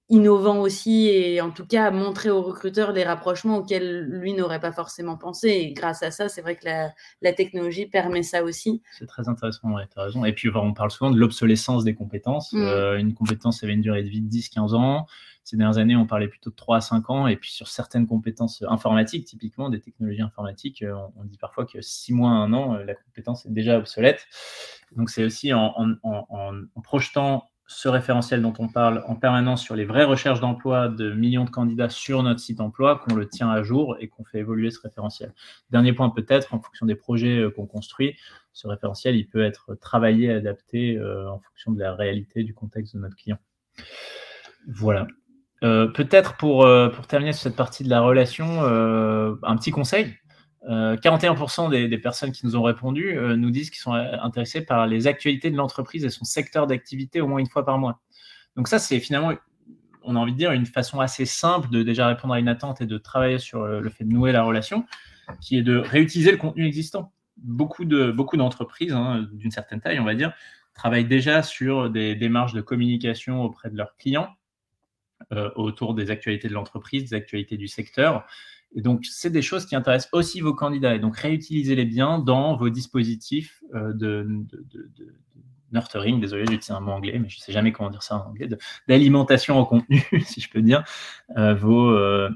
innovant aussi, et en tout cas montrer au recruteur les rapprochements auxquels lui n'aurait pas forcément pensé. Et grâce à ça, c'est vrai que la technologie permet ça aussi. C'est très intéressant, ouais, tu as raison. Et puis, on parle souvent de l'obsolescence des compétences. Une compétence avait une durée de vie de 10-15 ans. Ces dernières années, on parlait plutôt de 3 à 5 ans. Et puis, sur certaines compétences informatiques, typiquement des technologies informatiques, on dit parfois que 6 mois à 1 an, la compétence est déjà obsolète. Donc, c'est aussi en projetant ce référentiel dont on parle en permanence sur les vraies recherches d'emploi de millions de candidats sur notre site emploi qu'on le tient à jour et qu'on fait évoluer ce référentiel. Dernier point peut-être, en fonction des projets qu'on construit, ce référentiel, il peut être travaillé, adapté en fonction de la réalité, du contexte de notre client. Voilà. Peut-être pour terminer sur cette partie de la relation, un petit conseil. 41% des personnes qui nous ont répondu nous disent qu'ils sont intéressés par les actualités de l'entreprise et son secteur d'activité au moins une fois par mois. Donc ça, c'est finalement, on a envie de dire, une façon assez simple de déjà répondre à une attente et de travailler sur le fait de nouer la relation, qui est de réutiliser le contenu existant. Beaucoup d'entreprises, d'une certaine taille, on va dire, travaillent déjà sur des démarches de communication auprès de leurs clients autour des actualités de l'entreprise, des actualités du secteur. Et donc, c'est des choses qui intéressent aussi vos candidats. Et donc, réutilisez-les bien dans vos dispositifs de nurturing, désolé, j'utilise un mot anglais, mais je ne sais jamais comment dire ça en anglais, d'alimentation en contenu, si je peux dire, vos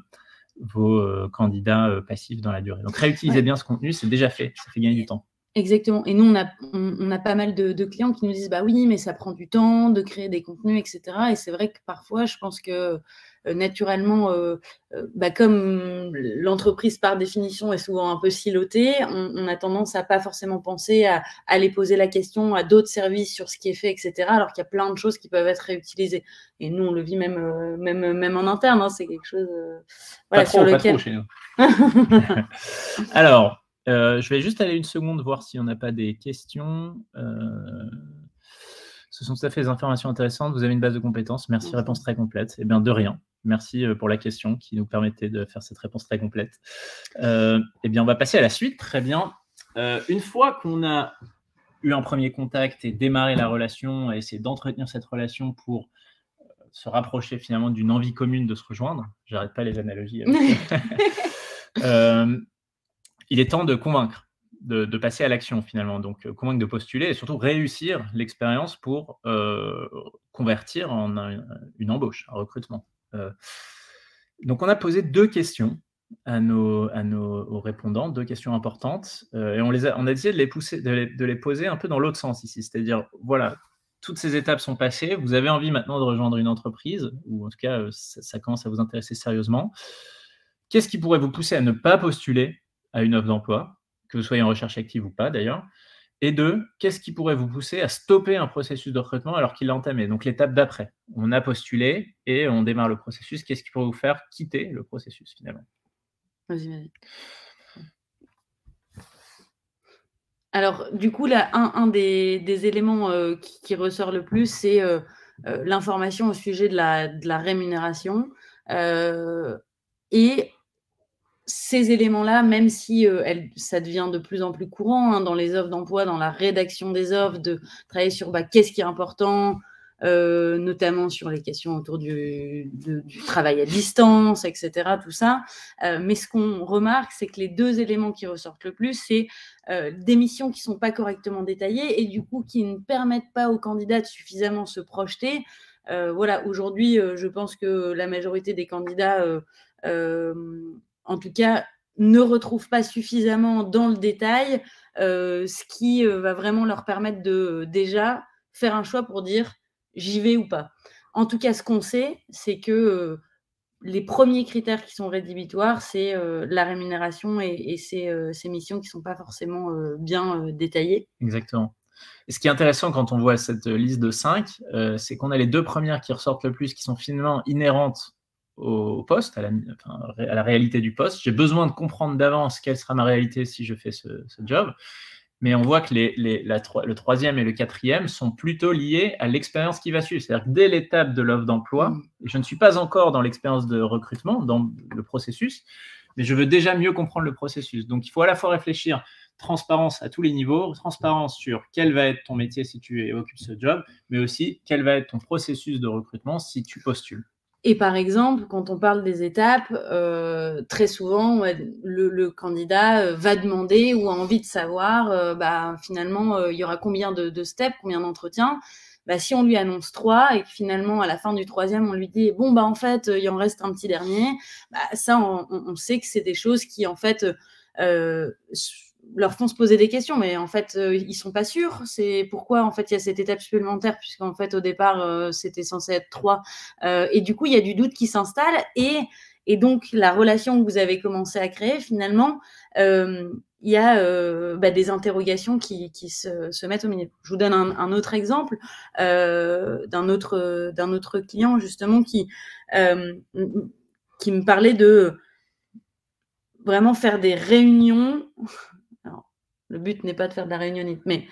candidats passifs dans la durée. Donc, réutilisez bien ce contenu, c'est déjà fait, ça fait gagner du temps. Exactement. Et nous, on a pas mal de clients qui nous disent « oui, mais ça prend du temps de créer des contenus, etc. » Et c'est vrai que parfois, je pense que naturellement, comme l'entreprise par définition est souvent un peu silotée, on a tendance à pas forcément penser à aller poser la question à d'autres services sur ce qui est fait, etc. Alors qu'il y a plein de choses qui peuvent être réutilisées. Et nous, on le vit même en interne. C'est quelque chose sur lequel... Pas trop chez nous. Alors... je vais juste aller une seconde voir si on n'a pas des questions. Ce sont tout à fait des informations intéressantes. Vous avez une base de compétences. Merci, réponse très complète. Eh bien, de rien. Merci pour la question qui nous permettait de faire cette réponse très complète. Eh bien, on va passer à la suite. Très bien. Une fois qu'on a eu un premier contact et démarré la relation, et essayer d'entretenir cette relation pour se rapprocher finalement d'une envie commune de se rejoindre. J'arrête pas les analogies. Il est temps de convaincre, de passer à l'action finalement. Donc, convaincre de postuler et surtout réussir l'expérience pour convertir en une embauche, un recrutement. Donc, on a posé 2 questions aux répondants, 2 questions importantes. Et on a essayé de les poser un peu dans l'autre sens ici. C'est-à-dire, voilà, toutes ces étapes sont passées. Vous avez envie maintenant de rejoindre une entreprise, ou en tout cas, ça commence à vous intéresser sérieusement. Qu'est-ce qui pourrait vous pousser à ne pas postuler à une offre d'emploi, que vous soyez en recherche active ou pas d'ailleurs? Et 2, qu'est-ce qui pourrait vous pousser à stopper un processus de recrutement alors qu'il l'a entamé? Donc l'étape d'après, on a postulé et on démarre le processus. Qu'est-ce qui pourrait vous faire quitter le processus finalement? Vas-y. Alors du coup, là, un des éléments qui ressort le plus, c'est l'information au sujet de la rémunération. Et ces éléments-là, même si ça devient de plus en plus courant dans les offres d'emploi, dans la rédaction des offres, de travailler sur qu'est-ce qui est important, notamment sur les questions autour du travail à distance, etc., tout ça. Mais ce qu'on remarque, c'est que les 2 éléments qui ressortent le plus, c'est des missions qui ne sont pas correctement détaillées et du coup qui ne permettent pas aux candidats de suffisamment se projeter. Voilà, aujourd'hui, je pense que la majorité des candidats, en tout cas, ne retrouvent pas suffisamment dans le détail ce qui va vraiment leur permettre de déjà faire un choix pour dire j'y vais ou pas. En tout cas, ce qu'on sait, c'est que les premiers critères qui sont rédhibitoires, c'est la rémunération et ces missions qui ne sont pas forcément bien détaillées. Exactement. Et ce qui est intéressant quand on voit cette liste de 5, c'est qu'on a les 2 premières qui ressortent le plus, qui sont finalement inhérentes au poste, à la réalité du poste. J'ai besoin de comprendre d'avance quelle sera ma réalité si je fais ce job. Mais on voit que le 3e et le 4e sont plutôt liés à l'expérience qui va suivre. C'est-à-dire que dès l'étape de l'offre d'emploi, et je ne suis pas encore dans l'expérience de recrutement, dans le processus, mais je veux déjà mieux comprendre le processus. Donc, il faut à la fois réfléchir transparence à tous les niveaux, transparence sur quel va être ton métier si tu occupes ce job, mais aussi quel va être ton processus de recrutement si tu postules. Et par exemple, quand on parle des étapes, très souvent, le candidat va demander ou a envie de savoir, finalement, il y aura combien de steps, combien d'entretiens. Si on lui annonce 3 et que finalement, à la fin du 3e, on lui dit « Bon, en fait, il en reste un petit dernier », ça, on sait que c'est des choses qui, en fait, leur font se poser des questions, mais en fait, ils sont pas sûrs. C'est pourquoi, en fait, il y a cette étape supplémentaire, puisqu'en fait, au départ, c'était censé être 3. Et du coup, il y a du doute qui s'installe. Et donc, la relation que vous avez commencé à créer, finalement, il y a des interrogations qui se mettent au milieu. Je vous donne un autre exemple d'un autre client, justement, qui me parlait de vraiment faire des réunions. Alors, le but n'est pas de faire de la réunionnite, mais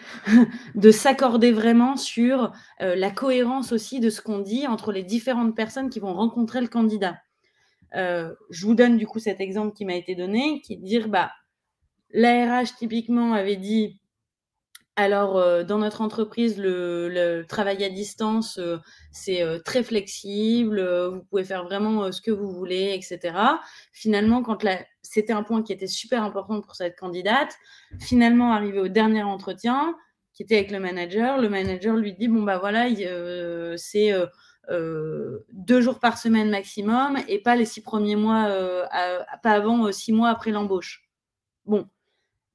de s'accorder vraiment sur la cohérence aussi de ce qu'on dit entre les différentes personnes qui vont rencontrer le candidat. Je vous donne du coup cet exemple qui m'a été donné, qui est de dire, la RH typiquement avait dit, alors dans notre entreprise, le travail à distance, c'est très flexible, vous pouvez faire vraiment ce que vous voulez, etc. Finalement, c'était un point qui était super important pour cette candidate. Finalement, arrivé au dernier entretien, qui était avec le manager lui dit, voilà, c'est 2 jours par semaine maximum et pas les 6 premiers mois, pas avant 6 mois après l'embauche. Bon,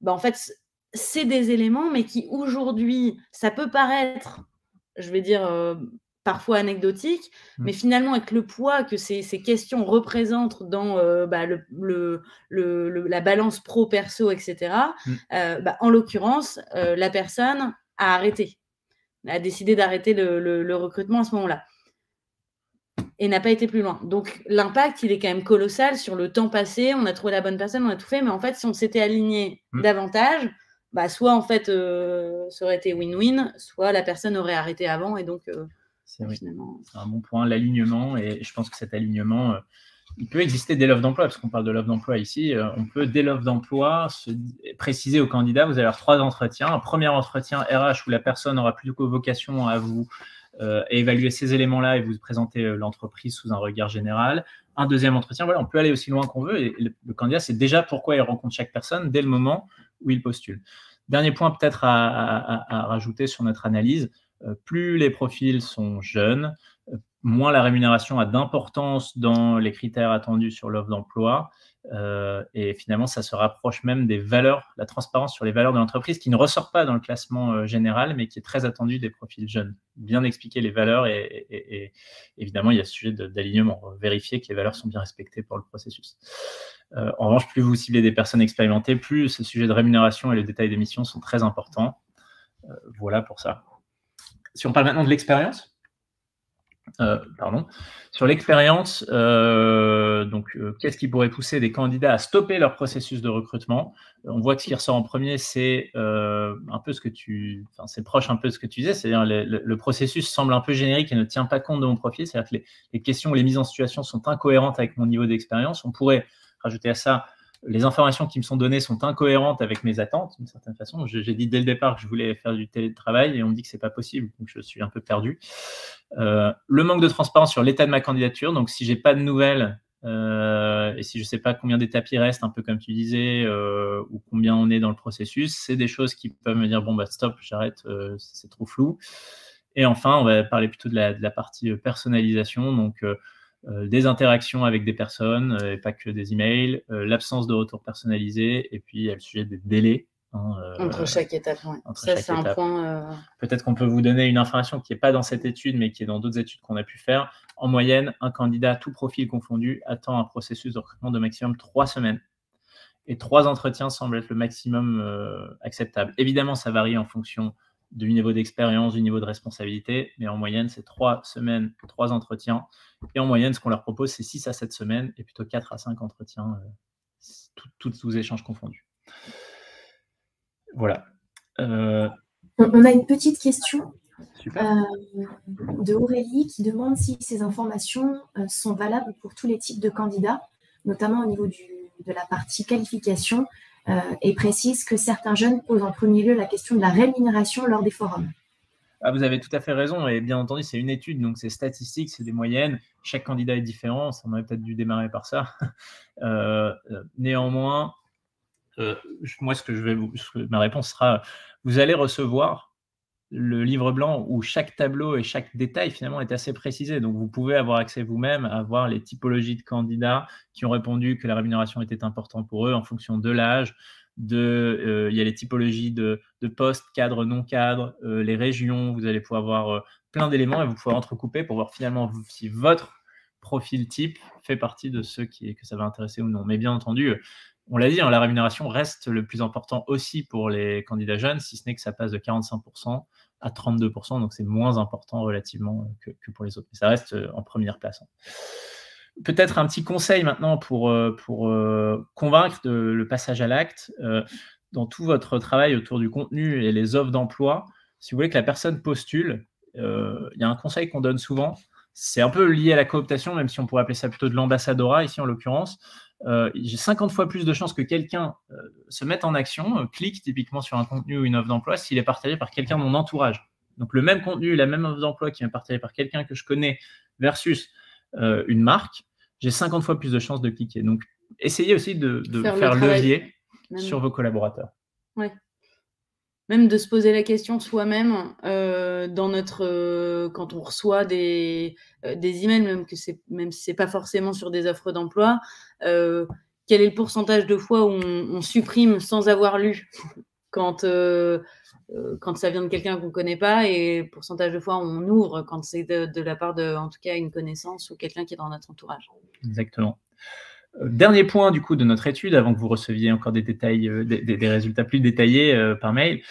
en fait, c'est des éléments, mais qui aujourd'hui, ça peut paraître, je vais dire, parfois anecdotique, mais finalement, avec le poids que ces questions représentent dans la balance pro-perso, etc., en l'occurrence, la personne a décidé d'arrêter le recrutement à ce moment-là et n'a pas été plus loin. Donc, l'impact, il est quand même colossal sur le temps passé. On a trouvé la bonne personne, on a tout fait, mais en fait, si on s'était aligné davantage, soit en fait, ça aurait été win-win, soit la personne aurait arrêté avant et donc finalement... C'est un bon point, l'alignement, et je pense que cet alignement, il peut exister dès l'offre d'emploi, parce qu'on parle de l'offre d'emploi ici, on peut dès l'offre d'emploi préciser au candidat, vous allez avoir 3 entretiens. Un premier entretien RH où la personne aura plutôt vocation à vous évaluer ces éléments-là et vous présenter l'entreprise sous un regard général. Un deuxième entretien, voilà, on peut aller aussi loin qu'on veut, et le candidat sait déjà pourquoi il rencontre chaque personne dès le moment où il postule. Dernier point peut-être à rajouter sur notre analyse, plus les profils sont jeunes, moins la rémunération a d'importance dans les critères attendus sur l'offre d'emploi, et finalement, ça se rapproche même des valeurs, la transparence sur les valeurs de l'entreprise qui ne ressort pas dans le classement général, mais qui est très attendu des profils jeunes. Bien expliquer les valeurs et évidemment, il y a ce sujet d'alignement, vérifier que les valeurs sont bien respectées pour le processus. En revanche, plus vous ciblez des personnes expérimentées, plus ce sujet de rémunération et le détail des missions sont très importants. Voilà pour ça. Si on parle maintenant de l'expérience, sur l'expérience, qu'est-ce qui pourrait pousser des candidats à stopper leur processus de recrutement? On voit que ce qui ressort en premier, c'est un peu c'est proche un peu de ce que tu disais, c'est-à-dire le processus semble un peu générique et ne tient pas compte de mon profil, c'est-à-dire que les questions, les mises en situation sont incohérentes avec mon niveau d'expérience. On pourrait rajouter à ça, les informations qui me sont données sont incohérentes avec mes attentes, d'une certaine façon. J'ai dit dès le départ que je voulais faire du télétravail et on me dit que ce n'est pas possible, donc je suis un peu perdu. Le manque de transparence sur l'état de ma candidature, donc si je n'ai pas de nouvelles et si je ne sais pas combien d'étapes il reste, un peu comme tu disais, ou combien on est dans le processus, c'est des choses qui peuvent me dire, stop, j'arrête, c'est trop flou. Et enfin, on va parler plutôt de la partie personnalisation, donc des interactions avec des personnes et pas que des emails, l'absence de retour personnalisé, et puis il y a le sujet des délais. Entre chaque étape, ouais. Ça, c'est un point. Peut-être qu'on peut vous donner une information qui n'est pas dans cette étude, mais qui est dans d'autres études qu'on a pu faire. En moyenne, un candidat, tout profil confondu, attend un processus de recrutement de maximum 3 semaines. Et 3 entretiens semblent être le maximum acceptable. Évidemment, ça varie en fonction du niveau d'expérience, du niveau de responsabilité, mais en moyenne, c'est 3 semaines, 3 entretiens. Et en moyenne, ce qu'on leur propose, c'est 6 à 7 semaines, et plutôt 4 à 5 entretiens, tous échanges confondus. Voilà. On a une petite question Super. De Aurélie qui demande si ces informations sont valables pour tous les types de candidats, notamment au niveau de la partie qualification, et précise que certains jeunes posent en premier lieu la question de la rémunération lors des forums. Ah, vous avez tout à fait raison, et bien entendu, c'est une étude, donc c'est statistique, c'est des moyennes, chaque candidat est différent, on aurait peut-être dû démarrer par ça. Néanmoins, moi, ma réponse sera, vous allez recevoir le livre blanc où chaque tableau et chaque détail finalement est assez précisé. Donc, vous pouvez avoir accès vous-même à voir les typologies de candidats qui ont répondu que la rémunération était importante pour eux en fonction de l'âge. Il y a les typologies de postes, cadres, non cadres, les régions. Vous allez pouvoir voir plein d'éléments et vous pouvez entrecouper pour voir finalement si votre profil type fait partie de ceux que ça va intéresser ou non. Mais bien entendu, on l'a dit, la rémunération reste le plus important aussi pour les candidats jeunes, si ce n'est que ça passe de 45% à 32%, donc c'est moins important relativement que pour les autres. Mais ça reste en première place. Peut-être un petit conseil maintenant pour convaincre le passage à l'acte. Dans tout votre travail autour du contenu et les offres d'emploi, si vous voulez que la personne postule, il y a un conseil qu'on donne souvent. C'est un peu lié à la cooptation, même si on pourrait appeler ça plutôt de l'ambassadorat ici en l'occurrence. J'ai 50 fois plus de chances que quelqu'un se mette en action, clique typiquement sur un contenu ou une offre d'emploi s'il est partagé par quelqu'un de mon entourage. Donc le même contenu, la même offre d'emploi qui est partagée par quelqu'un que je connais versus une marque, j'ai 50 fois plus de chances de cliquer. Donc essayez aussi de faire levier sur vos collaborateurs. Ouais. Même de se poser la question soi-même quand on reçoit des emails, même si c'est pas forcément sur des offres d'emploi, quel est le pourcentage de fois où on supprime sans avoir lu quand ça vient de quelqu'un qu'on connaît pas, et pourcentage de fois on ouvre quand c'est de la part en tout cas une connaissance ou quelqu'un qui est dans notre entourage. Exactement. Dernier point du coup de notre étude, avant que vous receviez encore des détails, des résultats plus détaillés par mail,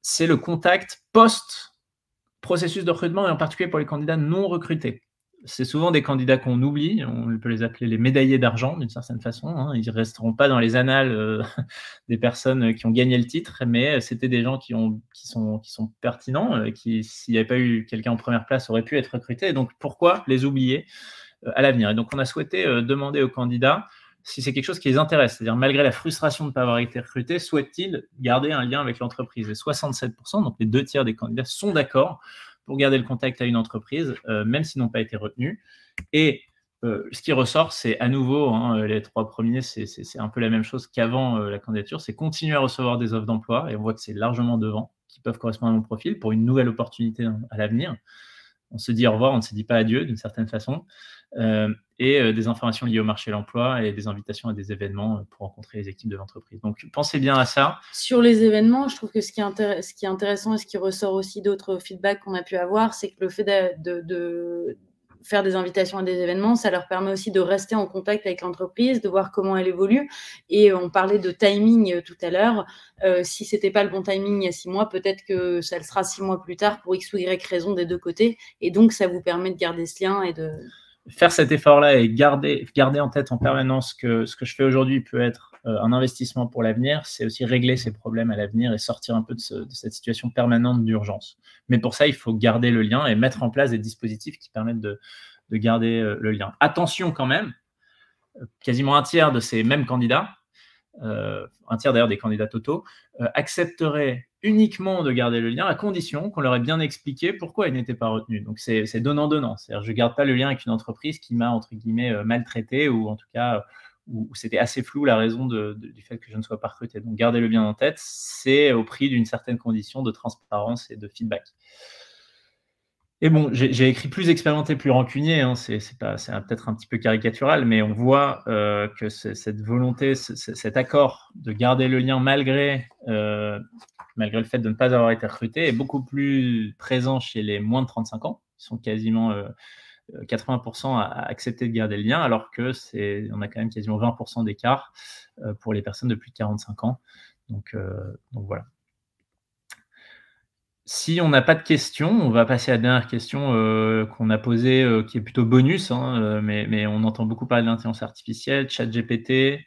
c'est le contact post-processus de recrutement, et en particulier pour les candidats non recrutés. C'est souvent des candidats qu'on oublie, on peut les appeler les médaillés d'argent d'une certaine façon, ils ne resteront pas dans les annales des personnes qui ont gagné le titre, mais c'était des gens qui sont pertinents, qui, s'il n'y avait pas eu quelqu'un en première place, auraient pu être recrutés. Et donc pourquoi les oublier à l'avenir? Et donc on a souhaité demander aux candidats si c'est quelque chose qui les intéresse, c'est-à-dire malgré la frustration de ne pas avoir été recrutés, souhaitent-ils garder un lien avec l'entreprise? Et 67%, donc les 2 tiers des candidats, sont d'accord pour garder le contact à une entreprise, même s'ils n'ont pas été retenus. Et ce qui ressort, c'est à nouveau, les 3 premiers, c'est un peu la même chose qu'avant la candidature, c'est continuer à recevoir des offres d'emploi, et on voit que c'est largement devant, qui peuvent correspondre à mon profil pour une nouvelle opportunité à l'avenir. On se dit au revoir, on ne se dit pas adieu d'une certaine façon, et des informations liées au marché de l'emploi et des invitations à des événements pour rencontrer les équipes de l'entreprise. Donc, pensez bien à ça. Sur les événements, je trouve que ce qui est intéressant et ce qui ressort aussi d'autres feedbacks qu'on a pu avoir, c'est que le fait de faire des invitations à des événements, ça leur permet aussi de rester en contact avec l'entreprise, de voir comment elle évolue. Et on parlait de timing tout à l'heure. Si c'était pas le bon timing il y a 6 mois, peut-être que ça le sera 6 mois plus tard pour X ou Y raison des 2 côtés. Et donc, ça vous permet de garder ce lien et de faire cet effort-là et garder en tête en permanence que ce que je fais aujourd'hui peut être un investissement pour l'avenir, c'est aussi régler ces problèmes à l'avenir et sortir un peu de cette situation permanente d'urgence. Mais pour ça, il faut garder le lien et mettre en place des dispositifs qui permettent de garder le lien. Attention quand même, quasiment 1/3 de ces mêmes candidats, 1/3 d'ailleurs des candidats totaux, accepteraient uniquement de garder le lien à condition qu'on leur ait bien expliqué pourquoi ils n'étaient pas retenus. Donc c'est donnant-donnant. C'est-à-dire je ne garde pas le lien avec une entreprise qui m'a, entre guillemets, maltraité, ou en tout cas où c'était assez flou la raison du fait que je ne sois pas recruté. Donc gardez-le bien en tête, c'est au prix d'une certaine condition de transparence et de feedback. Et bon, j'ai écrit plus expérimenté, plus rancunier, hein, c'est peut-être un petit peu caricatural, mais on voit que cette volonté, cet accord de garder le lien malgré le fait de ne pas avoir été recruté est beaucoup plus présent chez les moins de 35 ans. Ils sont quasiment 80% à accepter de garder le lien, alors on a quand même quasiment 20% d'écart pour les personnes de plus de 45 ans. Donc voilà. Si on n'a pas de questions, on va passer à la dernière question qu'on a posée, qui est plutôt bonus, hein, mais on entend beaucoup parler de l'intelligence artificielle, ChatGPT.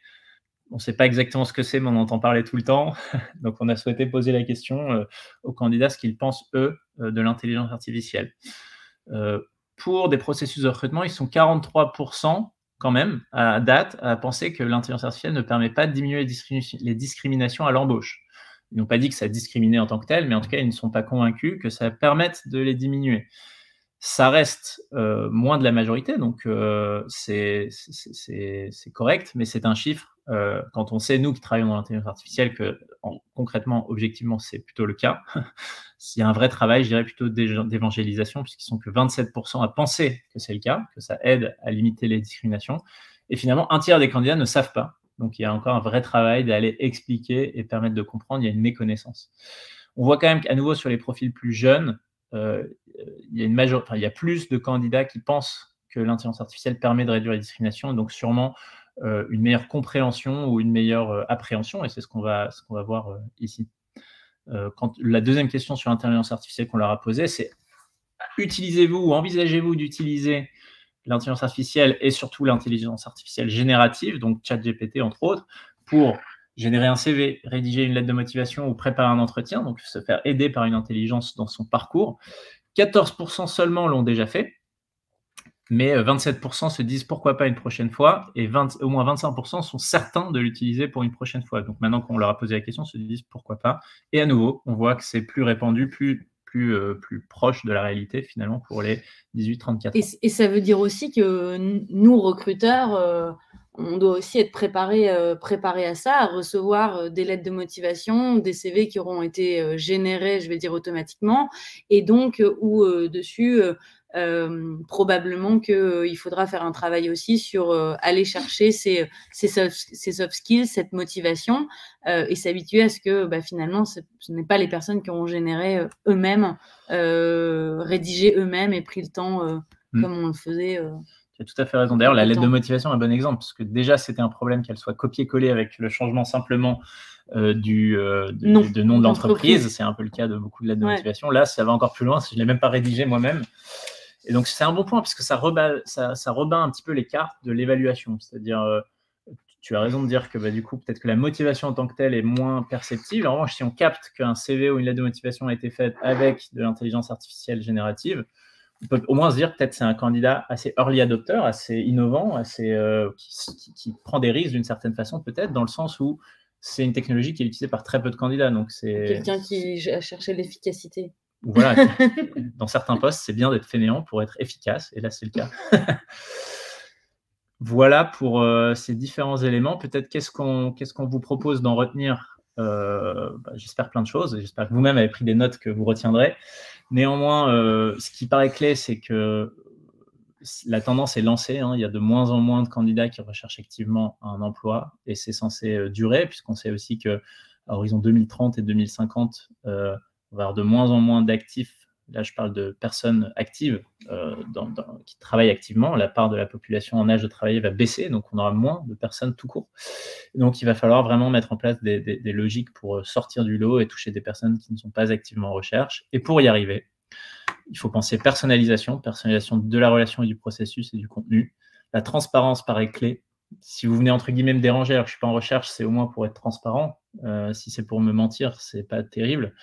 On ne sait pas exactement ce que c'est, mais on entend parler tout le temps. Donc, on a souhaité poser la question aux candidats, ce qu'ils pensent, eux, de l'intelligence artificielle. Pour des processus de recrutement, ils sont 43% quand même, à date, à penser que l'intelligence artificielle ne permet pas de diminuer les discriminations à l'embauche. Ils n'ont pas dit que ça discriminait en tant que tel, mais en tout cas, ils ne sont pas convaincus que ça permette de les diminuer. Ça reste moins de la majorité, donc c'est correct, mais c'est un chiffre. Quand on sait, nous qui travaillons dans l'intelligence artificielle, que concrètement, objectivement, c'est plutôt le cas. S'il y a un vrai travail, je dirais plutôt d'évangélisation, puisqu'ils sont que 27% à penser que c'est le cas, que ça aide à limiter les discriminations. Et finalement, un tiers des candidats ne savent pas. Donc, il y a encore un vrai travail d'aller expliquer et permettre de comprendre. Il y a une méconnaissance. On voit quand même qu'à nouveau, sur les profils plus jeunes, il y a plus de candidats qui pensent que l'intelligence artificielle permet de réduire les discriminations, et donc sûrement une meilleure compréhension ou une meilleure appréhension, et c'est ce qu'on va voir ici. La deuxième question sur l'intelligence artificielle qu'on leur a posée, c'est utilisez-vous ou envisagez-vous d'utiliser l'intelligence artificielle et surtout l'intelligence artificielle générative, donc ChatGPT entre autres, pour générer un CV, rédiger une lettre de motivation ou préparer un entretien, donc se faire aider par une intelligence dans son parcours. 14% seulement l'ont déjà fait, mais 27% se disent pourquoi pas une prochaine fois, et au moins 25% sont certains de l'utiliser pour une prochaine fois. Donc maintenant qu'on leur a posé la question, se disent pourquoi pas. Et à nouveau, on voit que c'est plus répandu, plus proche de la réalité finalement pour les 18-34 ans. Et ça veut dire aussi que nous, recruteurs, on doit aussi être préparé à ça, à recevoir des lettres de motivation, des CV qui auront été générés, je vais dire automatiquement, et donc où dessus, probablement qu'il faudra faire un travail aussi sur aller chercher ces soft skills, cette motivation, et s'habituer à ce que finalement, ce n'est pas les personnes qui auront généré eux-mêmes, rédigé eux-mêmes et pris le temps comme on le faisait. Tu as tout à fait raison. D'ailleurs, la lettre de motivation est un bon exemple, parce que déjà, c'était un problème qu'elle soit copiée-collée avec le changement simplement de nom de l'entreprise. C'est un peu le cas de beaucoup de lettres de motivation. Là, ça va encore plus loin, je ne l'ai même pas rédigé moi-même. Et donc, c'est un bon point, parce que ça rebat un petit peu les cartes de l'évaluation. C'est-à-dire, tu as raison de dire que du coup, peut-être que la motivation en tant que telle est moins perceptible. En revanche, si on capte qu'un CV ou une lettre de motivation a été faite avec de l'intelligence artificielle générative, on peut au moins se dire peut-être c'est un candidat assez early adopter, assez innovant, assez, qui prend des risques d'une certaine façon, peut-être, dans le sens où c'est une technologie qui est utilisée par très peu de candidats. Donc quelqu'un qui a cherché l'efficacité. Voilà, dans certains postes, c'est bien d'être fainéant pour être efficace, et là, c'est le cas. Voilà pour ces différents éléments. Peut-être qu'est-ce qu'on vous propose d'en retenir j'espère plein de choses, et j'espère que vous-même avez pris des notes que vous retiendrez. Néanmoins, ce qui paraît clé, c'est que la tendance est lancée. Il y a de moins en moins de candidats qui recherchent activement un emploi, et c'est censé durer, puisqu'on sait aussi qu'à horizon 2030 et 2050, on va avoir de moins en moins d'actifs. Là, je parle de personnes actives qui travaillent activement. La part de la population en âge de travailler va baisser, donc on aura moins de personnes tout court. Donc, il va falloir vraiment mettre en place des logiques pour sortir du lot et toucher des personnes qui ne sont pas activement en recherche. Et pour y arriver, il faut penser personnalisation de la relation et du processus et du contenu. La transparence paraît clé. Si vous venez entre guillemets me déranger alors que je ne suis pas en recherche, c'est au moins pour être transparent. Si c'est pour me mentir, ce n'est pas terrible.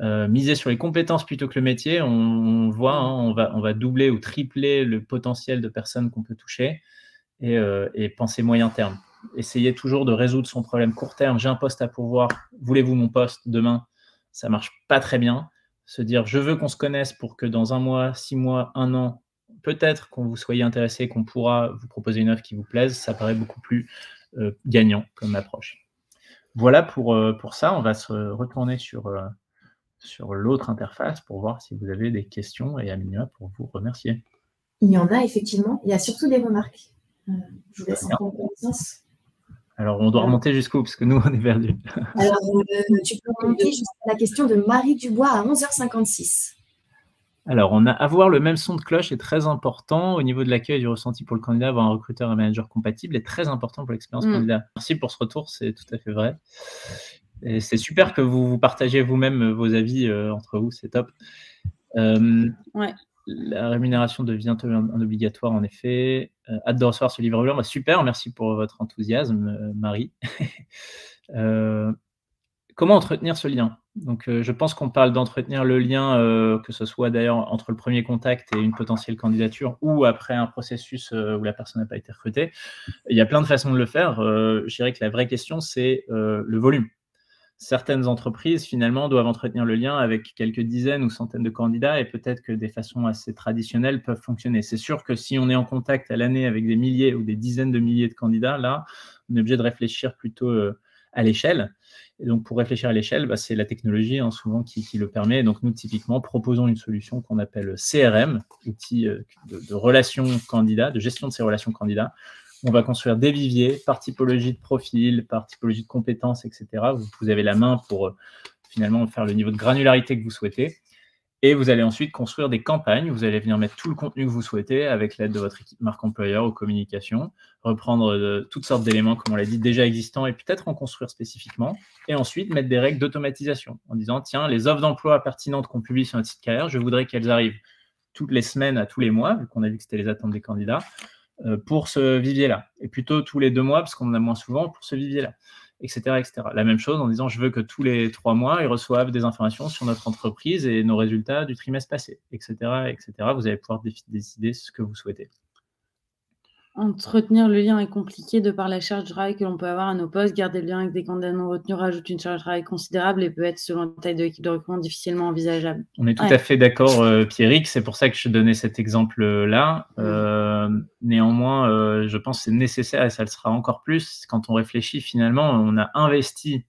Miser sur les compétences plutôt que le métier, on voit, on va doubler ou tripler le potentiel de personnes qu'on peut toucher, et penser moyen terme. Essayez toujours de résoudre son problème court terme. J'ai un poste à pourvoir, voulez-vous mon poste demain? Ça marche pas très bien. Se dire je veux qu'on se connaisse pour que dans 1 mois, 6 mois, 1 an, peut-être qu'on vous soyez intéressé, qu'on pourra vous proposer une offre qui vous plaise, ça paraît beaucoup plus gagnant comme approche. Voilà pour ça. On va se retourner sur sur l'autre interface pour voir si vous avez des questions et à minima pour vous remercier. Il y en a effectivement. Il y a surtout des remarques. Je vous laisse en prendre connaissance. Alors, on doit remonter jusqu'où? Parce que nous, on est perdus. Alors, tu peux remonter jusqu'à la question de Marie Dubois à 11h56. Alors, avoir le même son de cloche est très important au niveau de l'accueil du ressenti pour le candidat. Avoir un recruteur et un manager compatible est très important pour l'expérience candidat. Merci pour ce retour, c'est tout à fait vrai. Et c'est super que vous partagez vous-même vos avis entre vous, c'est top. Ouais. La rémunération devient un obligatoire, en effet. Hâte de recevoir ce livre blanc. Super, merci pour votre enthousiasme, Marie. Comment entretenir ce lien? Donc, je pense qu'on parle d'entretenir le lien, que ce soit d'ailleurs entre le premier contact et une potentielle candidature ou après un processus où la personne n'a pas été recrutée. Il y a plein de façons de le faire. Je dirais que la vraie question, c'est le volume. Certaines entreprises, finalement, doivent entretenir le lien avec quelques dizaines ou centaines de candidats et peut-être que des façons assez traditionnelles peuvent fonctionner. C'est sûr que si on est en contact à l'année avec des milliers ou des dizaines de milliers de candidats, là, on est obligé de réfléchir plutôt à l'échelle. Et donc, pour réfléchir à l'échelle, c'est la technologie souvent qui le permet. Donc, nous, typiquement, proposons une solution qu'on appelle CRM, outil de relations candidats, de gestion de ces relations candidats. On va construire des viviers par typologie de profil, par typologie de compétences, etc. Vous avez la main pour finalement faire le niveau de granularité que vous souhaitez. Et vous allez ensuite construire des campagnes. Vous allez venir mettre tout le contenu que vous souhaitez avec l'aide de votre équipe marque employeur ou communication, reprendre toutes sortes d'éléments, comme on l'a dit, déjà existants et peut-être en construire spécifiquement. Et ensuite, mettre des règles d'automatisation en disant, tiens, les offres d'emploi pertinentes qu'on publie sur notre site carrière, je voudrais qu'elles arrivent toutes les semaines à tous les mois, vu qu'on a vu que c'était les attentes des candidats, pour ce vivier-là. Et plutôt tous les 2 mois, parce qu'on en a moins souvent, pour ce vivier-là. Etc., etc. La même chose en disant, je veux que tous les 3 mois, ils reçoivent des informations sur notre entreprise et nos résultats du trimestre passé, etc., etc. Vous allez pouvoir décider ce que vous souhaitez. Entretenir le lien est compliqué de par la charge de travail que l'on peut avoir à nos postes. Garder le lien avec des candidats non retenus rajoute une charge de travail considérable et peut être, selon la taille de l'équipe de recrutement, difficilement envisageable. On est tout à fait d'accord, Pierrick. C'est pour ça que je donnais cet exemple-là. Néanmoins, je pense que c'est nécessaire et ça le sera encore plus quand on réfléchit. Finalement, on a investi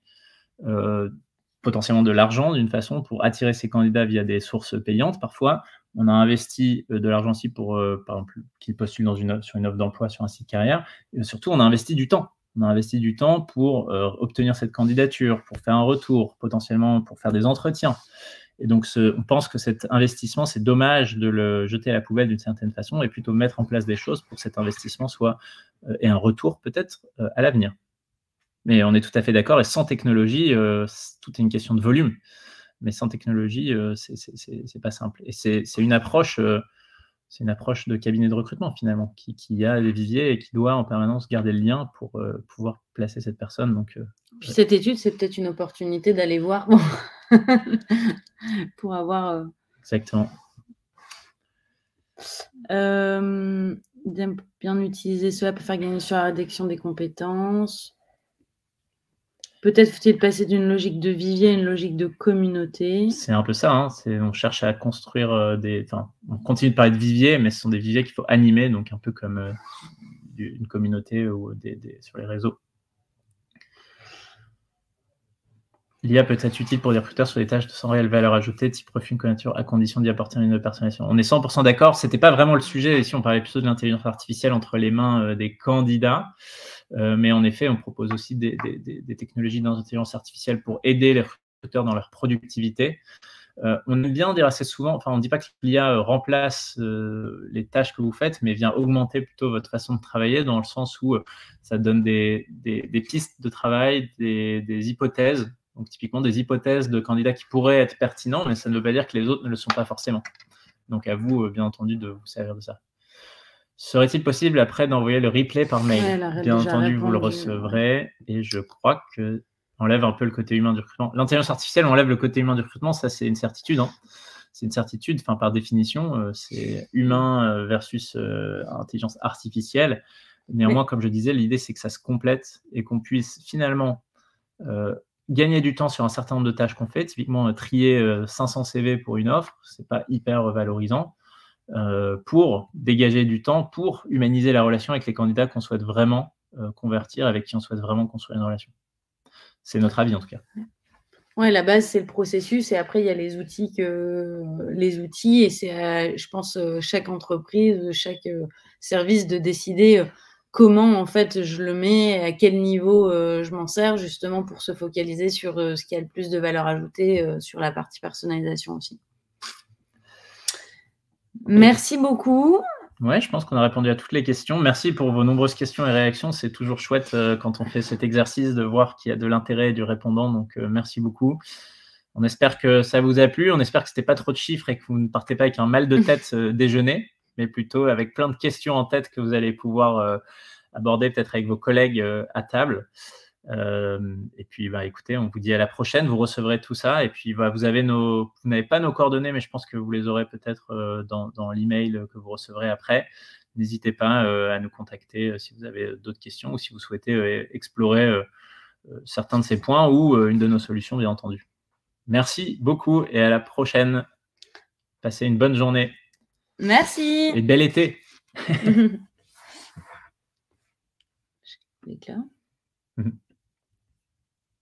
potentiellement de l'argent d'une façon pour attirer ces candidats via des sources payantes parfois. On a investi de l'argent aussi pour, par exemple, qu'ils postulent sur une offre d'emploi sur un site carrière. Et surtout, on a investi du temps. On a investi du temps pour obtenir cette candidature, pour faire un retour, potentiellement pour faire des entretiens. Et donc, on pense que cet investissement, c'est dommage de le jeter à la poubelle d'une certaine façon et plutôt mettre en place des choses pour que cet investissement ait un retour peut-être à l'avenir. Mais on est tout à fait d'accord. Et sans technologie, tout est une question de volume. Mais sans technologie, c'est pas simple. Et c'est une approche de cabinet de recrutement, finalement, qui a des viviers et qui doit en permanence garder le lien pour pouvoir placer cette personne. Donc, puis cette étude, c'est peut-être une opportunité d'aller voir pour avoir... Exactement. Bien utiliser cela pour faire gagner sur la rédaction des compétences. Peut-être faut-il passer d'une logique de vivier à une logique de communauté. C'est un peu ça. On cherche à construire on continue de parler de vivier, mais ce sont des viviers qu'il faut animer, donc un peu comme une communauté ou sur les réseaux. L'IA peut être utile pour des recruteurs sur des tâches sans réelle valeur ajoutée, type refus de candidature, à condition d'y apporter une personnalisation. On est 100% d'accord. C'était pas vraiment le sujet. Ici, on parlait plutôt de l'intelligence artificielle entre les mains des candidats. Mais en effet, on propose aussi des technologies d'intelligence artificielle pour aider les recruteurs dans leur productivité. On aime bien dire assez souvent, on ne dit pas que l'IA remplace les tâches que vous faites, mais vient augmenter plutôt votre façon de travailler dans le sens où ça donne des pistes de travail, des hypothèses. Donc, typiquement, des hypothèses de candidats qui pourraient être pertinents, mais ça ne veut pas dire que les autres ne le sont pas forcément. Donc, à vous, bien entendu, de vous servir de ça. Serait-il possible après d'envoyer le replay par mail? Bien entendu, vous le recevrez. Et je crois que enlève un peu le côté humain du recrutement. L'intelligence artificielle enlève le côté humain du recrutement, ça c'est une certitude. C'est une certitude, par définition, c'est humain versus intelligence artificielle. Néanmoins, comme je disais, l'idée c'est que ça se complète et qu'on puisse finalement gagner du temps sur un certain nombre de tâches qu'on fait. Typiquement, trier 500 CV pour une offre, c'est pas hyper valorisant. Pour dégager du temps, pour humaniser la relation avec les candidats qu'on souhaite vraiment convertir, avec qui on souhaite vraiment construire une relation. C'est notre avis en tout cas. Ouais, la base, c'est le processus et après, il y a les outils et c'est à, je pense, chaque entreprise, chaque service de décider comment, en fait, je le mets, à quel niveau je m'en sers, justement, pour se focaliser sur ce qui a le plus de valeur ajoutée sur la partie personnalisation aussi. Merci beaucoup. Ouais, je pense qu'on a répondu à toutes les questions. Merci pour vos nombreuses questions et réactions. C'est toujours chouette quand on fait cet exercice de voir qu'il y a de l'intérêt du répondant. Donc, merci beaucoup. On espère que ça vous a plu. On espère que ce n'était pas trop de chiffres et que vous ne partez pas avec un mal de tête déjeuner, mais plutôt avec plein de questions en tête que vous allez pouvoir aborder peut-être avec vos collègues à table. Et puis, écoutez, on vous dit à la prochaine. Vous recevrez tout ça. Et puis, vous n'avez pas nos coordonnées, mais je pense que vous les aurez peut-être dans l'email que vous recevrez après. N'hésitez pas à nous contacter si vous avez d'autres questions ou si vous souhaitez explorer certains de ces points ou une de nos solutions, bien entendu. Merci beaucoup et à la prochaine. Passez une bonne journée. Merci. Et bel été. Je clique là.